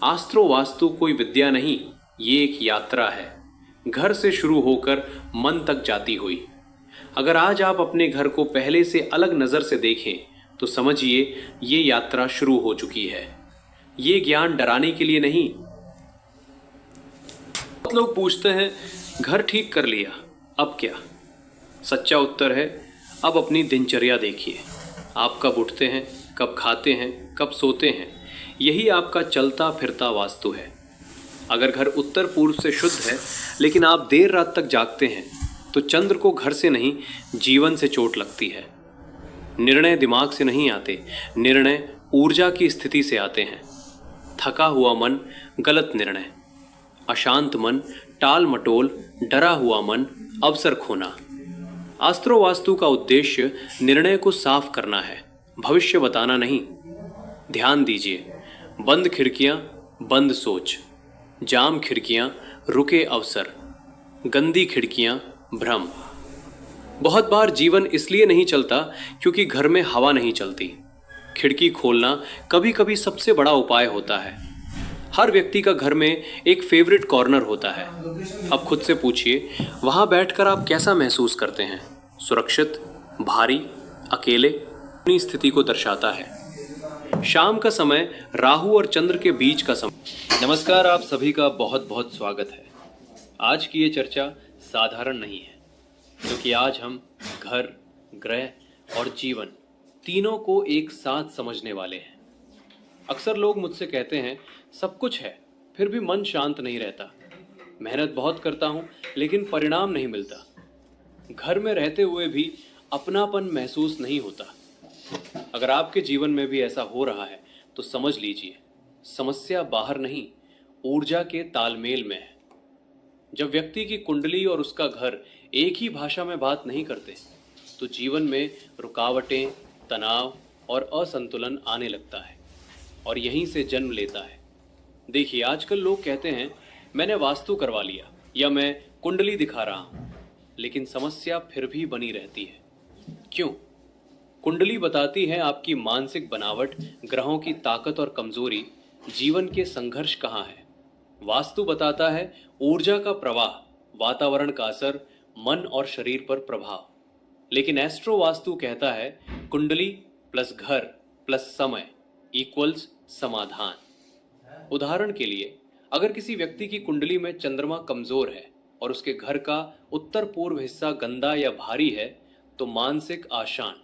एस्ट्रो वास्तु कोई विद्या नहीं, ये एक यात्रा है, घर से शुरू होकर मन तक जाती हुई। अगर आज आप अपने घर को पहले से अलग नज़र से देखें, तो समझिए ये यात्रा शुरू हो चुकी है। ये ज्ञान डराने के लिए नहीं। बहुत लोग पूछते हैं, घर ठीक कर लिया, अब क्या? सच्चा उत्तर है, अब अपनी दिनचर्या देखिए। आप कब उठते हैं, कब खाते हैं, कब सोते हैं, यही आपका चलता फिरता वास्तु है। अगर घर उत्तर पूर्व से शुद्ध है, लेकिन आप देर रात तक जागते हैं, तो चंद्र को घर से नहीं, जीवन से चोट लगती है। निर्णय दिमाग से नहीं आते, निर्णय ऊर्जा की स्थिति से आते हैं। थका हुआ मन, गलत निर्णय। अशांत मन, टाल मटोल, डरा हुआ मन, अवसर खोना। एस्ट्रो वास्तु का उद्देश्य निर्णय को साफ करना है, भविष्य बताना नहीं। ध्यान दीजिए, बंद खिड़कियां, बंद सोच। जाम खिड़कियां, रुके अवसर। गंदी खिड़कियां, भ्रम। बहुत बार जीवन इसलिए नहीं चलता क्योंकि घर में हवा नहीं चलती। खिड़की खोलना कभी कभी सबसे बड़ा उपाय होता है। हर व्यक्ति का घर में एक फेवरेट कॉर्नर होता है। अब खुद से पूछिए, वहां बैठकर आप कैसा महसूस करते हैं? सुरक्षित, भारी, अकेले? अपनी स्थिति को दर्शाता है। शाम का समय राहु और चंद्र के बीच का समय। नमस्कार, आप सभी का बहुत बहुत स्वागत है। आज की ये चर्चा साधारण नहीं है, क्योंकि आज हम घर, ग्रह और जीवन तीनों को एक साथ समझने वाले हैं। अक्सर लोग मुझसे कहते हैं, सब कुछ है फिर भी मन शांत नहीं रहता। मेहनत बहुत करता हूँ लेकिन परिणाम नहीं मिलता। घर में रहते हुए भी अपनापन महसूस नहीं होता। अगर आपके जीवन में भी ऐसा हो रहा है तो समझ लीजिए, समस्या बाहर नहीं, ऊर्जा के तालमेल में है। जब व्यक्ति की कुंडली और उसका घर एक ही भाषा में बात नहीं करते तो जीवन में रुकावटें, तनाव और असंतुलन आने लगता है और यहीं से जन्म लेता है। देखिए, आजकल लोग कहते हैं मैंने वास्तु करवा लिया या मैं कुंडली दिखा रहा हूं, लेकिन समस्या फिर भी बनी रहती है। क्यों? कुंडली बताती है आपकी मानसिक बनावट, ग्रहों की ताकत और कमजोरी, जीवन के संघर्ष कहाँ है। वास्तु बताता है ऊर्जा का प्रवाह, वातावरण का असर, मन और शरीर पर प्रभाव। लेकिन एस्ट्रो वास्तु कहता है कुंडली प्लस घर प्लस समय इक्वल्स समाधान। उदाहरण के लिए, अगर किसी व्यक्ति की कुंडली में चंद्रमा कमजोर है और उसके घर का उत्तर पूर्व हिस्सा गंदा या भारी है तो मानसिक आशान,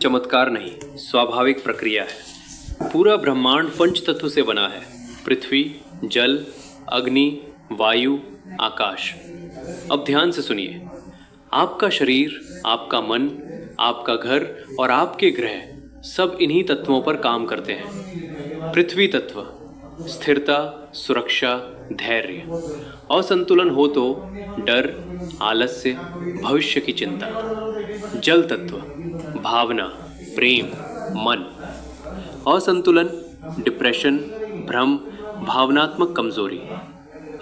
चमत्कार नहीं, स्वाभाविक प्रक्रिया है। पूरा ब्रह्मांड पंच तत्व से बना है: पृथ्वी, जल, अग्नि, वायु, आकाश। अब ध्यान से सुनिए, आपका शरीर, आपका मन, आपका घर और आपके ग्रह सब इन्हीं तत्वों पर काम करते हैं। पृथ्वी तत्व स्थिरता, सुरक्षा, धैर्य। असंतुलन हो तो डर, आलस्य, भविष्य की चिंता। जल तत्व भावना, प्रेम, मन। असंतुलन, डिप्रेशन, भ्रम, भावनात्मक कमजोरी।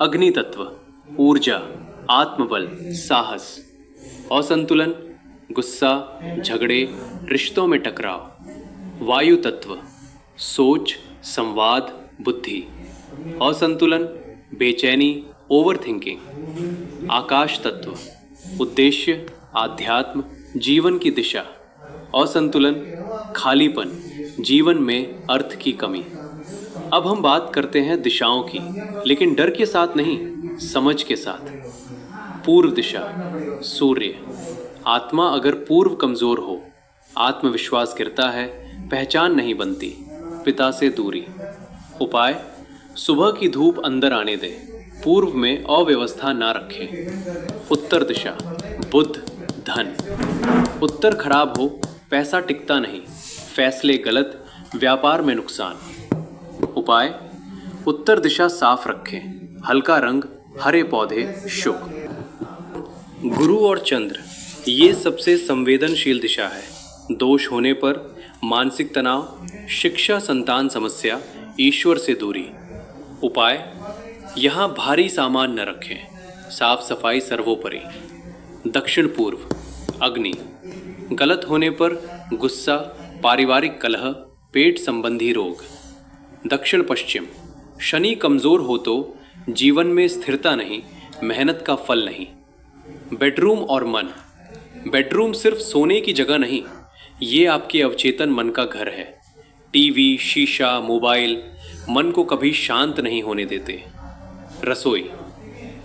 अग्नि तत्व ऊर्जा, आत्मबल, साहस। असंतुलन, गुस्सा, झगड़े, रिश्तों में टकराव। वायु तत्व सोच, संवाद, बुद्धि। असंतुलन, बेचैनी, ओवरथिंकिंग। आकाश तत्व उद्देश्य, आध्यात्म, जीवन की दिशा। असंतुलन, खालीपन, जीवन में अर्थ की कमी। अब हम बात करते हैं दिशाओं की, लेकिन डर के साथ नहीं, समझ के साथ। पूर्व दिशा सूर्य। आत्मा अगर पूर्व कमजोर हो, आत्मविश्वास गिरता है, पहचान नहीं बनती, पिता से दूरी। उपाय: सुबह की धूप अंदर आने दें, पूर्व में अव्यवस्था ना रखें। उत्तर दिशा बुध, धन। उत्तर खराब हो, पैसा टिकता नहीं, फैसले गलत, व्यापार में नुकसान। उपाय: उत्तर दिशा साफ रखें, हल्का रंग, हरे पौधे, शुभ। गुरु और चंद्र ये सबसे संवेदनशील दिशा है। दोष होने पर मानसिक तनाव, शिक्षा, संतान समस्या, ईश्वर से दूरी। उपाय: यहाँ भारी सामान न रखें, साफ सफाई सर्वोपरि। दक्षिण पूर्व अग्नि। गलत होने पर गुस्सा, पारिवारिक कलह, पेट संबंधी रोग। दक्षिण पश्चिम शनि कमजोर हो तो जीवन में स्थिरता नहीं, मेहनत का फल नहीं। बेडरूम और मन। बेडरूम सिर्फ सोने की जगह नहीं, ये आपके अवचेतन मन का घर है। टीवी, शीशा, मोबाइल मन को कभी शांत नहीं होने देते। रसोई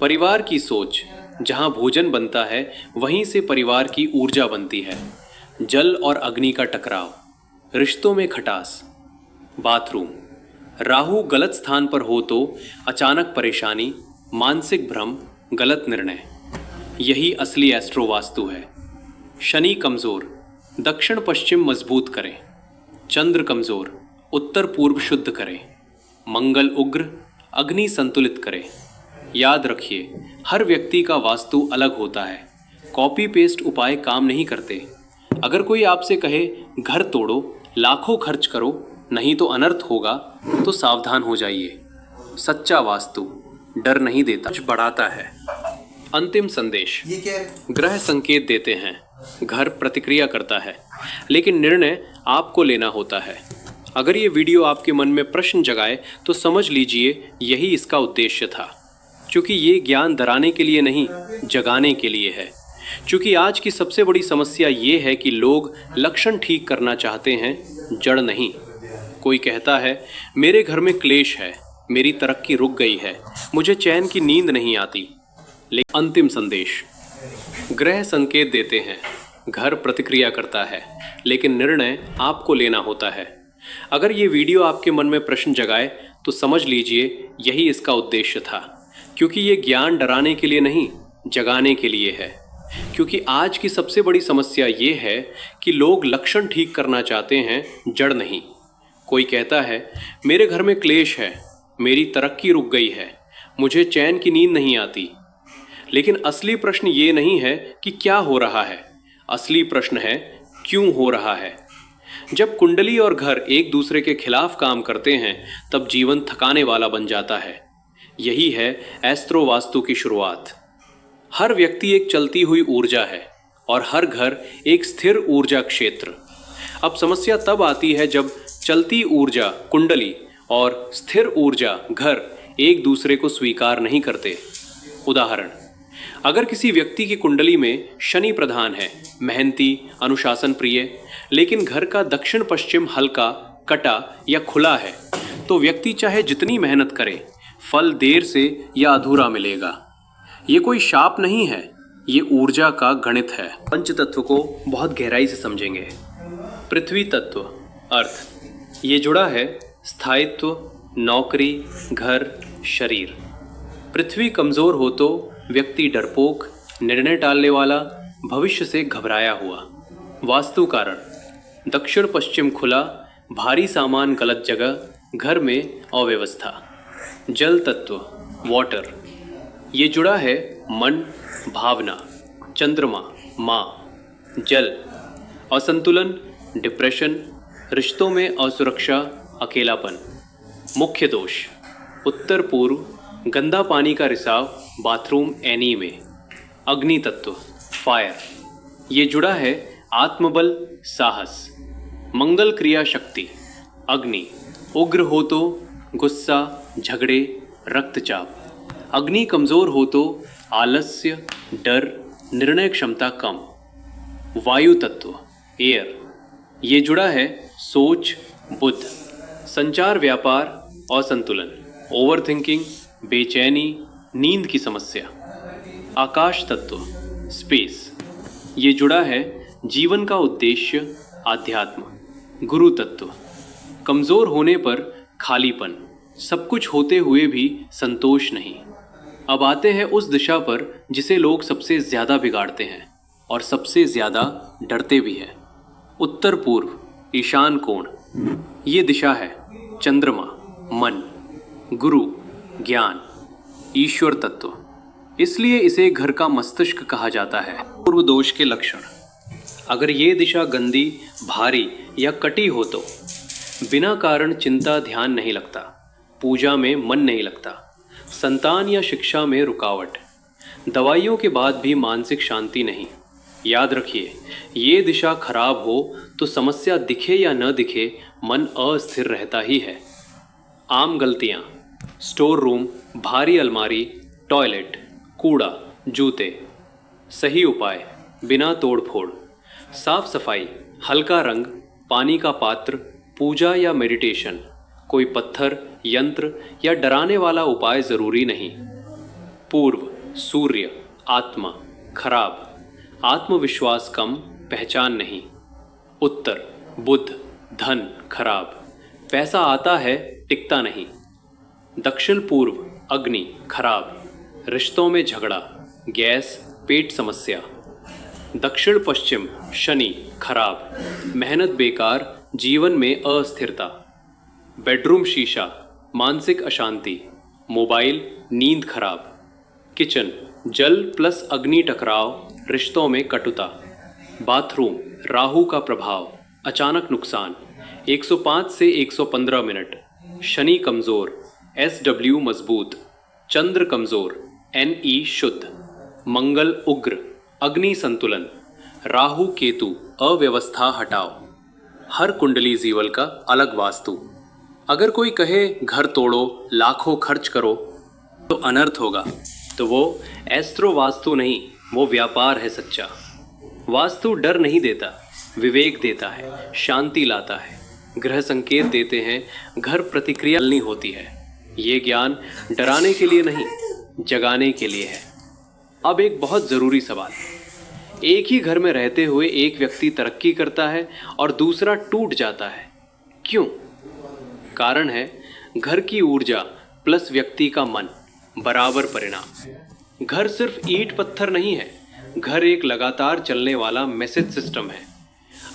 परिवार की सोच, जहाँ भोजन बनता है वहीं से परिवार की ऊर्जा बनती है। जल और अग्नि का टकराव, रिश्तों में खटास। बाथरूम राहु गलत स्थान पर हो तो अचानक परेशानी, मानसिक भ्रम, गलत निर्णय। यही असली एस्ट्रो वास्तु है। शनि कमजोर, दक्षिण पश्चिम मजबूत करें। चंद्र कमजोर, उत्तर पूर्व शुद्ध करें। मंगल उग्र, अग्नि संतुलित करें। याद रखिए, हर व्यक्ति का वास्तु अलग होता है। कॉपी पेस्ट उपाय काम नहीं करते। अगर कोई आपसे कहे घर तोड़ो, लाखों खर्च करो, नहीं तो अनर्थ होगा, तो सावधान हो जाइए। सच्चा वास्तु डर नहीं देता, कुछ बढ़ाता है। अंतिम संदेश। ये क्या है? ग्रह संकेत देते हैं, घर प्रतिक्रिया करता है, लेकिन निर्णय आपको लेना होता है। अगर ये वीडियो आपके मन में प्रश्न जगाए तो समझ लीजिए यही इसका उद्देश्य था। क्योंकि ये ज्ञान डराने के लिए नहीं, जगाने के लिए है। क्योंकि आज की सबसे बड़ी समस्या ये है कि लोग लक्षण ठीक करना चाहते हैं, जड़ नहीं। कोई कहता है मेरे घर में क्लेश है, मेरी तरक्की रुक गई है, मुझे चैन की नींद नहीं आती। लेकिन अंतिम संदेश। ग्रह संकेत देते हैं, घर प्रतिक्रिया करता है, लेकिन निर्णय आपको लेना होता है। अगर ये वीडियो आपके मन में प्रश्न जगाए तो समझ लीजिए यही इसका उद्देश्य था। क्योंकि ये ज्ञान डराने के लिए नहीं, जगाने के लिए है। क्योंकि आज की सबसे बड़ी समस्या ये है कि लोग लक्षण ठीक करना चाहते हैं, जड़ नहीं। कोई कहता है मेरे घर में क्लेश है, मेरी तरक्की रुक गई है, मुझे चैन की नींद नहीं आती। लेकिन असली प्रश्न ये नहीं है कि क्या हो रहा है, असली प्रश्न है क्यों हो रहा है। जब कुंडली और घर एक दूसरे के खिलाफ काम करते हैं तब जीवन थकाने वाला बन जाता है। यही है एस्ट्रो वास्तु की शुरुआत। हर व्यक्ति एक चलती हुई ऊर्जा है और हर घर एक स्थिर ऊर्जा क्षेत्र। अब समस्या तब आती है जब चलती ऊर्जा कुंडली और स्थिर ऊर्जा घर एक दूसरे को स्वीकार नहीं करते। उदाहरण, अगर किसी व्यक्ति की कुंडली में शनि प्रधान है, मेहनती, अनुशासन प्रिय, लेकिन घर का दक्षिण पश्चिम हल्का, कटा या खुला है, तो व्यक्ति चाहे जितनी मेहनत करे, फल देर से या अधूरा मिलेगा। ये कोई शाप नहीं है, ये ऊर्जा का गणित है। पंच तत्व को बहुत गहराई से समझेंगे। पृथ्वी तत्व, अर्थ, ये जुड़ा है स्थायित्व, नौकरी, घर, शरीर। पृथ्वी कमजोर हो तो व्यक्ति डरपोक, निर्णय टालने वाला, भविष्य से घबराया हुआ। वास्तु कारण, दक्षिण पश्चिम खुला, भारी सामान गलत जगह, घर में अव्यवस्था। जल तत्व, वाटर, ये जुड़ा है मन, भावना, चंद्रमा, माँ। जल, असंतुलन, डिप्रेशन, रिश्तों में असुरक्षा, अकेलापन। मुख्य दोष, उत्तर पूर्व, गंदा पानी का रिसाव, बाथरूम एनी में। अग्नि तत्व, फायर, ये जुड़ा है आत्मबल, साहस, मंगल क्रिया शक्ति। अग्नि, उग्र हो तो गुस्सा, झगड़े, रक्तचाप। अग्नि कमजोर हो तो आलस्य, डर, निर्णय क्षमता कम। वायु तत्व, एयर, ये जुड़ा है सोच, बुद्ध, संचार, व्यापार, असंतुलन, ओवरथिंकिंग, बेचैनी, नींद की समस्या। आकाश तत्व, स्पेस, ये जुड़ा है जीवन का उद्देश्य, आध्यात्म। गुरु तत्व, कमजोर होने पर खालीपन, सब कुछ होते हुए भी संतोष नहीं। अब आते हैं उस दिशा पर जिसे लोग सबसे ज्यादा बिगाड़ते हैं और सबसे ज्यादा डरते भी हैं। उत्तर पूर्व, ईशान कोण, ये दिशा है चंद्रमा, मन, गुरु, ज्ञान, ईश्वर तत्व। इसलिए इसे घर का मस्तिष्क कहा जाता है। पूर्व दोष के लक्षण, अगर ये दिशा गंदी, भारी या कटी हो तो बिना कारण चिंता, ध्यान नहीं लगता, पूजा में मन नहीं लगता, संतान या शिक्षा में रुकावट, दवाइयों के बाद भी मानसिक शांति नहीं। याद रखिए, ये दिशा खराब हो तो समस्या दिखे या न दिखे, मन अस्थिर रहता ही है। आम गलतियाँ, स्टोर रूम, भारी अलमारी, टॉयलेट, कूड़ा, जूते। सही उपाय, बिना तोड़ फोड़, साफ सफाई, हल्का रंग, पानी का पात्र, पूजा या मेडिटेशन। कोई पत्थर, यंत्र या डराने वाला उपाय जरूरी नहीं। पूर्व, सूर्य, आत्मा, खराब, आत्मविश्वास कम, पहचान नहीं। उत्तर, बुध, धन, खराब, पैसा आता है, टिकता नहीं। दक्षिण पूर्व, अग्नि, खराब, रिश्तों में झगड़ा, गैस, पेट समस्या। दक्षिण पश्चिम, शनि, खराब, मेहनत बेकार, जीवन में अस्थिरता। बेडरूम शीशा, मानसिक अशांति, मोबाइल, नींद खराब। किचन, जल प्लस अग्नि टकराव, रिश्तों में कटुता। बाथरूम, राहु का प्रभाव, अचानक नुकसान 105 से 115 मिनट। शनि कमजोर, SW मजबूत, चंद्र कमजोर, NE शुद्ध, मंगल उग्र, अग्नि संतुलन, राहु केतु अव्यवस्था हटाओ। हर कुंडली जीवल का अलग वास्तु। अगर कोई कहे घर तोड़ो, लाखों खर्च करो तो अनर्थ होगा, तो वो एस्ट्रो वास्तु नहीं, वो व्यापार है सच्चा। वास्तु डर नहीं देता, विवेक देता है, शांति लाता है। ग्रह संकेत देते हैं, घर प्रतिक्रिया नहीं होती है। ये ज्ञान डराने के लिए नहीं, जगाने के लिए है। अब एक बहुत ज़रूरी सवाल, एक ही घर में रहते हुए एक व्यक्ति तरक्की करता है और दूसरा टूट जाता है, क्यों? कारण है घर की ऊर्जा प्लस व्यक्ति का मन बराबर परिणाम। घर सिर्फ ईंट पत्थर नहीं है, घर एक लगातार चलने वाला मैसेज सिस्टम है।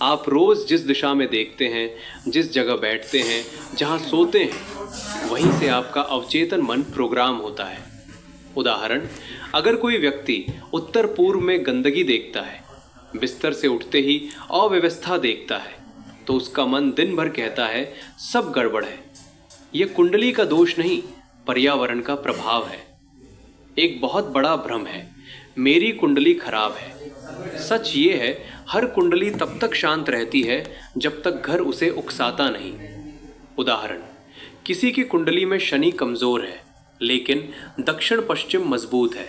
आप रोज़ जिस दिशा में देखते हैं, जिस जगह बैठते हैं, जहाँ सोते हैं, वहीं से आपका अवचेतन मन प्रोग्राम होता है। उदाहरण, अगर कोई व्यक्ति उत्तर पूर्व में गंदगी देखता है, बिस्तर से उठते ही अव्यवस्था देखता है, तो उसका मन दिन भर कहता है सब गड़बड़ है। यह कुंडली का दोष नहीं, पर्यावरण का प्रभाव है। एक बहुत बड़ा भ्रम है, मेरी कुंडली खराब है। सच ये है, हर कुंडली तब तक शांत रहती है जब तक घर उसे उकसाता नहीं। उदाहरण, किसी की कुंडली में शनि कमजोर है लेकिन दक्षिण पश्चिम मजबूत है,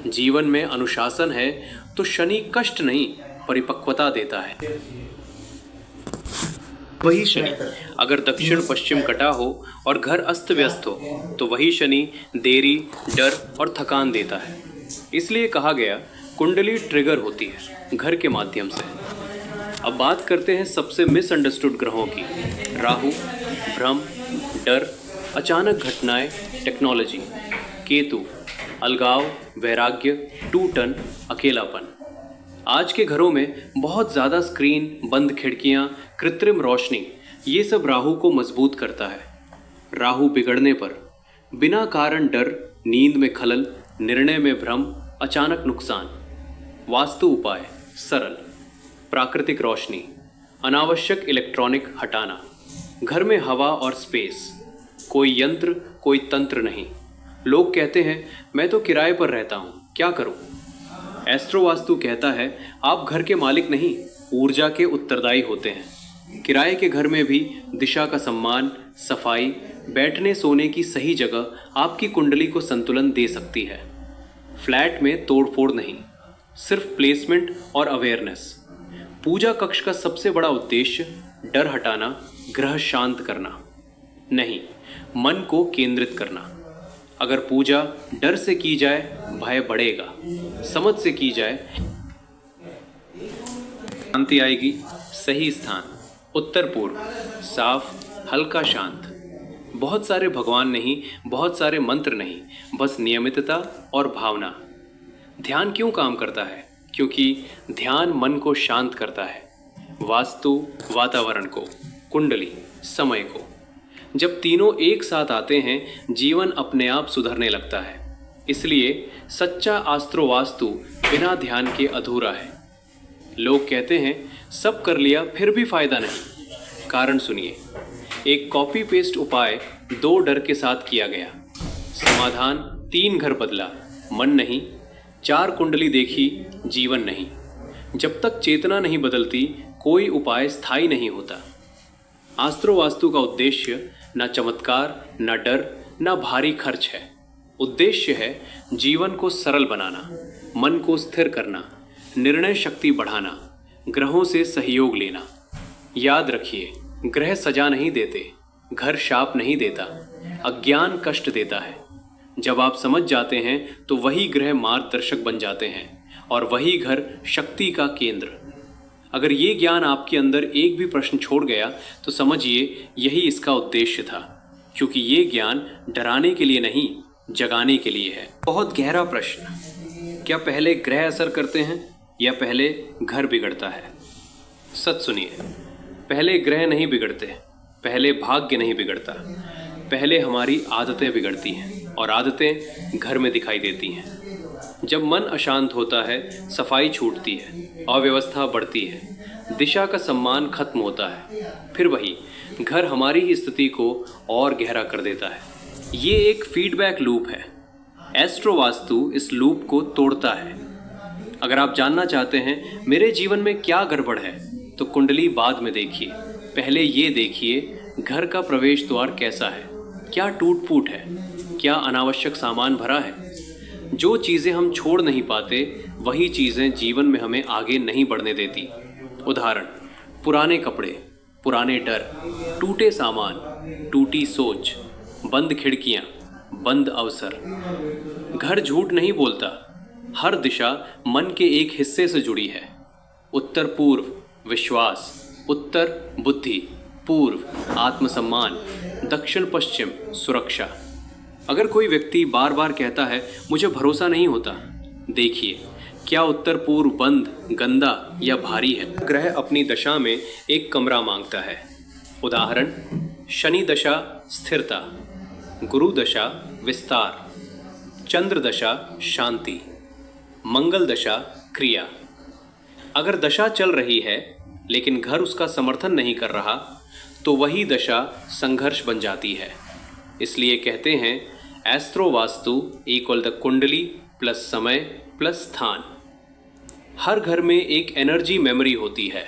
जीवन में अनुशासन है, तो शनि कष्ट नहीं परिपक्वता देता है। वही शनि अगर दक्षिण पश्चिम कटा हो और घर अस्त व्यस्त हो, तो वही शनि देरी, डर और थकान देता है। इसलिए कहा गया कुंडली ट्रिगर होती है घर के माध्यम से। अब बात करते हैं सबसे मिसअंडरस्टूड ग्रहों की। राहु, भ्रम, डर, अचानक घटनाएं, टेक्नोलॉजी। केतु, अलगाव, वैराग्य, टूटन, अकेलापन। आज के घरों में बहुत ज़्यादा स्क्रीन, बंद खिड़कियाँ, कृत्रिम रोशनी, ये सब राहु को मजबूत करता है। राहु बिगड़ने पर बिना कारण डर, नींद में खलल, निर्णय में भ्रम, अचानक नुकसान। वास्तु उपाय सरल, प्राकृतिक रोशनी, अनावश्यक इलेक्ट्रॉनिक हटाना, घर में हवा और स्पेस, कोई यंत्र, कोई तंत्र नहीं। लोग कहते हैं मैं तो किराए पर रहता हूँ, क्या करूँ? एस्ट्रो वास्तु कहता है आप घर के मालिक नहीं, ऊर्जा के उत्तरदायी होते हैं। किराए के घर में भी दिशा का सम्मान, सफाई, बैठने सोने की सही जगह आपकी कुंडली को संतुलन दे सकती है। फ्लैट में तोड़फोड़ नहीं, सिर्फ प्लेसमेंट और अवेयरनेस। पूजा कक्ष का सबसे बड़ा उद्देश्य डर हटाना, ग्रह शांत करना नहीं, मन को केंद्रित करना। अगर पूजा डर से की जाए, भय बढ़ेगा। समझ से की जाए, शांति आएगी। सही स्थान उत्तर पूर्व, साफ, हल्का, शांत। बहुत सारे भगवान नहीं, बहुत सारे मंत्र नहीं, बस नियमितता और भावना। ध्यान क्यों काम करता है? क्योंकि ध्यान मन को शांत करता है, वास्तु वातावरण को, कुंडली समय को। जब तीनों एक साथ आते हैं, जीवन अपने आप सुधरने लगता है। इसलिए सच्चा आस्ट्रो वास्तु बिना ध्यान के अधूरा है। लोग कहते हैं सब कर लिया फिर भी फायदा नहीं। कारण सुनिए, एक कॉपी पेस्ट उपाय 2 डर के साथ किया गया। समाधान 3 घर बदला, मन नहीं। 4 कुंडली देखी, जीवन नहीं। जब तक चेतना नहीं बदलती, कोई उपाय स्थायी नहीं होता। आस्ट्रो वास्तु का उद्देश्य न चमत्कार, न डर, न भारी खर्च है। उद्देश्य है जीवन को सरल बनाना, मन को स्थिर करना, निर्णय शक्ति बढ़ाना, ग्रहों से सहयोग लेना। याद रखिए, ग्रह सजा नहीं देते, घर शाप नहीं देता, अज्ञान कष्ट देता है। जब आप समझ जाते हैं तो वही ग्रह मार्गदर्शक बन जाते हैं और वही घर शक्ति का केंद्र। अगर ये ज्ञान आपके अंदर एक भी प्रश्न छोड़ गया तो समझिए यही इसका उद्देश्य था, क्योंकि ये ज्ञान डराने के लिए नहीं, जगाने के लिए है। बहुत गहरा प्रश्न, क्या पहले ग्रह असर करते हैं या पहले घर बिगड़ता है? सच सुनिए, पहले ग्रह नहीं बिगड़ते, पहले भाग्य नहीं बिगड़ता, पहले हमारी आदतें बिगड़ती हैं और आदतें घर में दिखाई देती हैं। जब मन अशांत होता है, सफाई छूटती है, अव्यवस्था बढ़ती है, दिशा का सम्मान खत्म होता है। फिर वही घर हमारी ही स्थिति को और गहरा कर देता है। ये एक फीडबैक लूप है। एस्ट्रो वास्तु इस लूप को तोड़ता है। अगर आप जानना चाहते हैं मेरे जीवन में क्या गड़बड़ है, तो कुंडली बाद में देखिए। पहले ये देखिए घर का प्रवेश द्वार कैसा है, क्या टूट फूट है, क्या अनावश्यक सामान भरा है। जो चीज़ें हम छोड़ नहीं पाते वही चीज़ें जीवन में हमें आगे नहीं बढ़ने देती। उदाहरण, पुराने कपड़े, पुराने डर, टूटे सामान, टूटी सोच, बंद खिड़कियाँ, बंद अवसर। घर झूठ नहीं बोलता। हर दिशा मन के एक हिस्से से जुड़ी है। उत्तर पूर्व विश्वास, उत्तर बुद्धि, पूर्व आत्मसम्मान, दक्षिण पश्चिम सुरक्षा। अगर कोई व्यक्ति बार बार कहता है मुझे भरोसा नहीं होता, देखिए क्या उत्तर पूर्व बंद, गंदा या भारी है। ग्रह अपनी दशा में एक कमरा मांगता है। उदाहरण, शनि दशा स्थिरता, गुरु दशा विस्तार, चंद्र दशा शांति, मंगल दशा क्रिया। अगर दशा चल रही है लेकिन घर उसका समर्थन नहीं कर रहा, तो वही दशा संघर्ष बन जाती है। इसलिए कहते हैं एस्ट्रो वास्तु इक्वल द कुंडली प्लस समय प्लस स्थान। हर घर में एक एनर्जी मेमोरी होती है।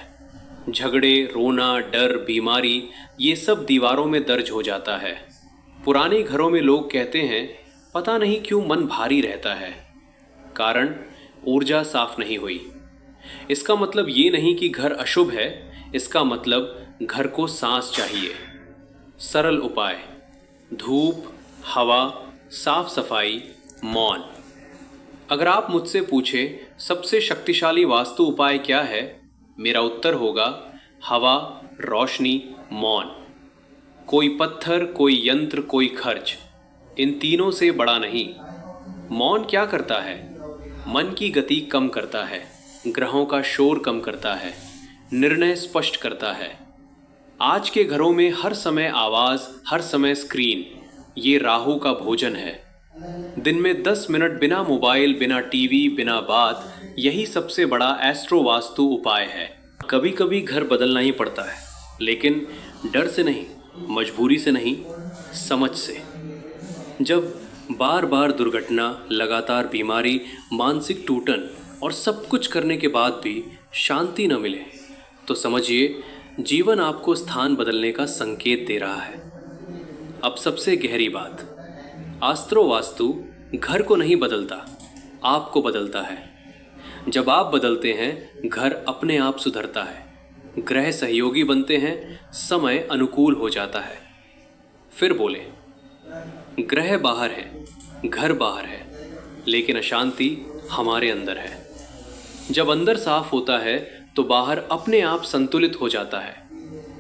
झगड़े, रोना, डर, बीमारी, ये सब दीवारों में दर्ज हो जाता है। पुराने घरों में लोग कहते हैं पता नहीं क्यों मन भारी रहता है। कारण, ऊर्जा साफ नहीं हुई। इसका मतलब ये नहीं कि घर अशुभ है, इसका मतलब घर को सांस चाहिए। सरल उपाय, धूप, हवा, साफ सफाई, मौन। अगर आप मुझसे पूछें सबसे शक्तिशाली वास्तु उपाय क्या है, मेरा उत्तर होगा हवा, रोशनी, मौन। कोई पत्थर, कोई यंत्र, कोई खर्च, इन तीनों से बड़ा नहीं। मौन क्या करता है? मन की गति कम करता है, ग्रहों का शोर कम करता है, निर्णय स्पष्ट करता है। आज के घरों में हर समय आवाज़, हर समय स्क्रीन, ये राहु का भोजन है। दिन में 10 मिनट बिना मोबाइल, बिना टीवी, बिना बात, यही सबसे बड़ा एस्ट्रो वास्तु उपाय है। कभी कभी घर बदलना ही पड़ता है, लेकिन डर से नहीं, मजबूरी से नहीं, समझ से। जब बार बार दुर्घटना, लगातार बीमारी, मानसिक टूटन और सब कुछ करने के बाद भी शांति न मिले, तो समझिए जीवन आपको स्थान बदलने का संकेत दे रहा है। अब सबसे गहरी बात, एस्ट्रो वास्तु घर को नहीं बदलता, आपको बदलता है। जब आप बदलते हैं, घर अपने आप सुधरता है, ग्रह सहयोगी बनते हैं, समय अनुकूल हो जाता है। फिर बोले, ग्रह बाहर है, घर बाहर है, लेकिन अशांति हमारे अंदर है। जब अंदर साफ होता है तो बाहर अपने आप संतुलित हो जाता है।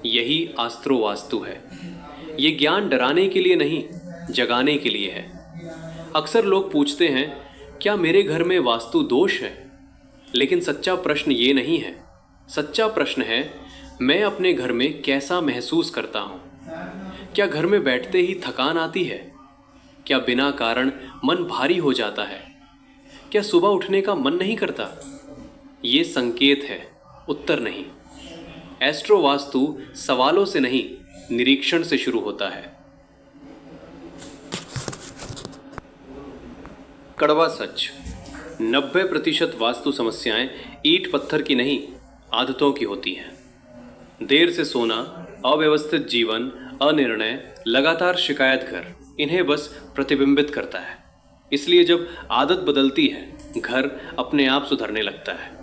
यही एस्ट्रो वास्तु है। ये ज्ञान डराने के लिए नहीं, जगाने के लिए है। अक्सर लोग पूछते हैं क्या मेरे घर में वास्तु दोष है? लेकिन सच्चा प्रश्न ये नहीं है। सच्चा प्रश्न है मैं अपने घर में कैसा महसूस करता हूँ। क्या घर में बैठते ही थकान आती है? क्या बिना कारण मन भारी हो जाता है? क्या सुबह उठने का मन नहीं करता? ये संकेत है, उत्तर नहीं। एस्ट्रो वास्तु सवालों से नहीं, निरीक्षण से शुरू होता है। कड़वा सच, 90% वास्तु समस्याएं ईंट पत्थर की नहीं, आदतों की होती हैं। देर से सोना, अव्यवस्थित जीवन, अनिर्णय, लगातार शिकायत घर, इन्हें बस प्रतिबिंबित करता है। इसलिए जब आदत बदलती है, घर अपने आप सुधरने लगता है।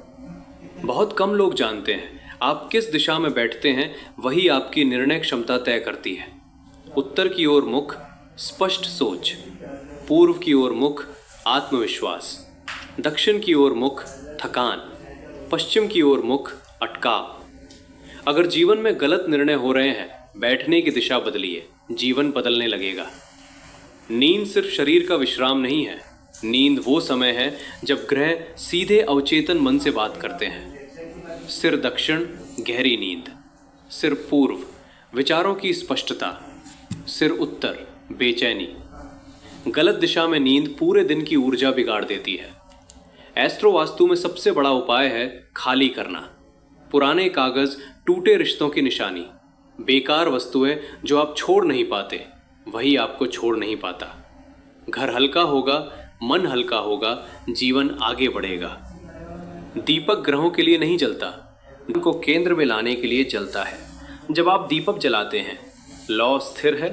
बहुत कम लोग जानते हैं आप किस दिशा में बैठते हैं, वही आपकी निर्णय क्षमता तय करती है। उत्तर की ओर मुख, स्पष्ट सोच। पूर्व की ओर मुख, आत्मविश्वास। दक्षिण की ओर मुख, थकान। पश्चिम की ओर मुख, अटकाव। अगर जीवन में गलत निर्णय हो रहे हैं, बैठने की दिशा बदलिए, जीवन बदलने लगेगा। नींद सिर्फ शरीर का विश्राम नहीं है। नींद वो समय है जब ग्रह सीधे अवचेतन मन से बात करते हैं। सिर दक्षिण, गहरी नींद। सिर पूर्व, विचारों की स्पष्टता। सिर उत्तर, बेचैनी। गलत दिशा में नींद पूरे दिन की ऊर्जा बिगाड़ देती है। एस्ट्रो वास्तु में सबसे बड़ा उपाय है खाली करना। पुराने कागज, टूटे रिश्तों की निशानी, बेकार वस्तुएं जो आप छोड़ नहीं पाते, वही आपको छोड़ नहीं पाता। घर हल्का होगा, मन हल्का होगा, जीवन आगे बढ़ेगा। दीपक ग्रहों के लिए नहीं जलता, उनको केंद्र में लाने के लिए जलता है। जब आप दीपक जलाते हैं, लौ स्थिर है,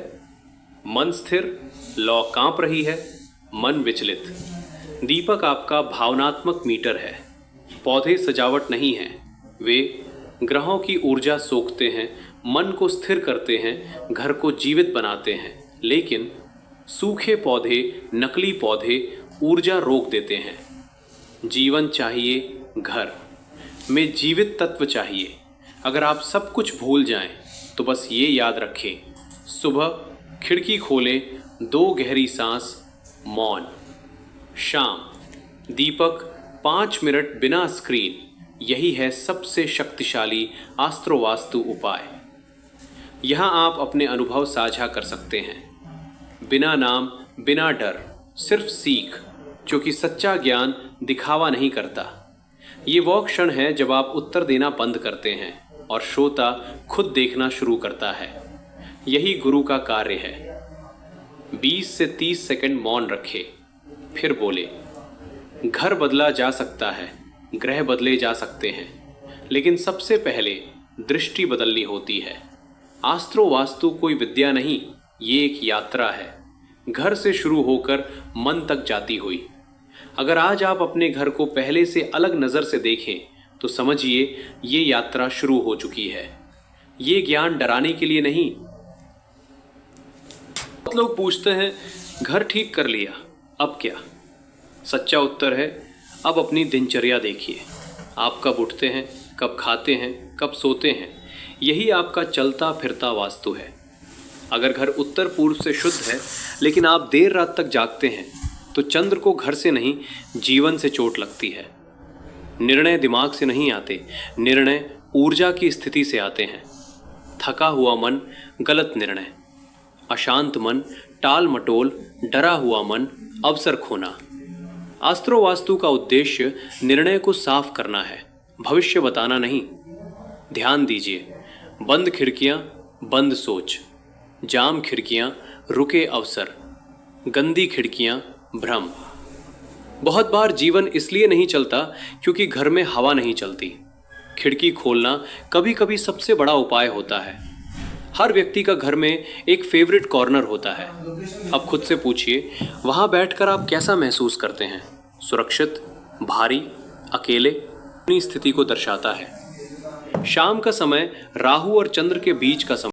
मन स्थिर, लौ कांप रही है, मन विचलित। दीपक आपका भावनात्मक मीटर है। पौधे सजावट नहीं हैं, वे ग्रहों की ऊर्जा सोखते हैं, मन को स्थिर करते हैं, घर को जीवित बनाते हैं। लेकिन सूखे पौधे, नकली पौधे ऊर्जा रोक देते हैं। जीवन चाहिए घर में जीवित तत्व चाहिए। अगर आप सब कुछ भूल जाएं, तो बस ये याद रखें, सुबह खिड़की खोलें, 2 गहरी सांस, मौन। शाम दीपक, 5 मिनट बिना स्क्रीन। यही है सबसे शक्तिशाली आस्ट्रोवास्तु उपाय। यहाँ आप अपने अनुभव साझा कर सकते हैं, बिना नाम, बिना डर, सिर्फ सीख, जो कि सच्चा ज्ञान दिखावा नहीं करता। ये वो क्षण है जब आप उत्तर देना बंद करते हैं और श्रोता खुद देखना शुरू करता है। यही गुरु का कार्य है। 20 से 30 सेकंड मौन रखे, फिर बोले। घर बदला जा सकता है, ग्रह बदले जा सकते हैं, लेकिन सबसे पहले दृष्टि बदलनी होती है। आस्ट्रो वास्तु कोई विद्या नहीं, ये एक यात्रा है, घर से शुरू होकर मन तक जाती हुई। अगर आज आप अपने घर को पहले से अलग नज़र से देखें, तो समझिए ये यात्रा शुरू हो चुकी है। ये ज्ञान डराने के लिए नहीं। बहुत लोग पूछते हैं, घर ठीक कर लिया, अब क्या? सच्चा उत्तर है, अब अपनी दिनचर्या देखिए। आप कब उठते हैं, कब खाते हैं, कब सोते हैं, यही आपका चलता फिरता वास्तु है। अगर घर उत्तर पूर्व से शुद्ध है, लेकिन आप देर रात तक जागते हैं, तो चंद्र को घर से नहीं, जीवन से चोट लगती है। निर्णय दिमाग से नहीं आते, निर्णय ऊर्जा की स्थिति से आते हैं। थका हुआ मन, गलत निर्णय। अशांत मन, टाल मटोल, डरा हुआ मन, अवसर खोना। आस्ट्रो वास्तु का उद्देश्य निर्णय को साफ करना है, भविष्य बताना नहीं। ध्यान दीजिए, बंद खिड़कियां, बंद सोच। जाम खिड़कियां, रुके अवसर। गंदी खिड़कियां, भ्रम। बहुत बार जीवन इसलिए नहीं चलता क्योंकि घर में हवा नहीं चलती। खिड़की खोलना कभी कभी सबसे बड़ा उपाय होता है। हर व्यक्ति का घर में एक फेवरेट कॉर्नर होता है। अब खुद से पूछिए, वहां बैठकर आप कैसा महसूस करते हैं? सुरक्षित, भारी, अकेले? अपनी स्थिति को दर्शाता है। शाम का समय राहु और चंद्र के बीच का समय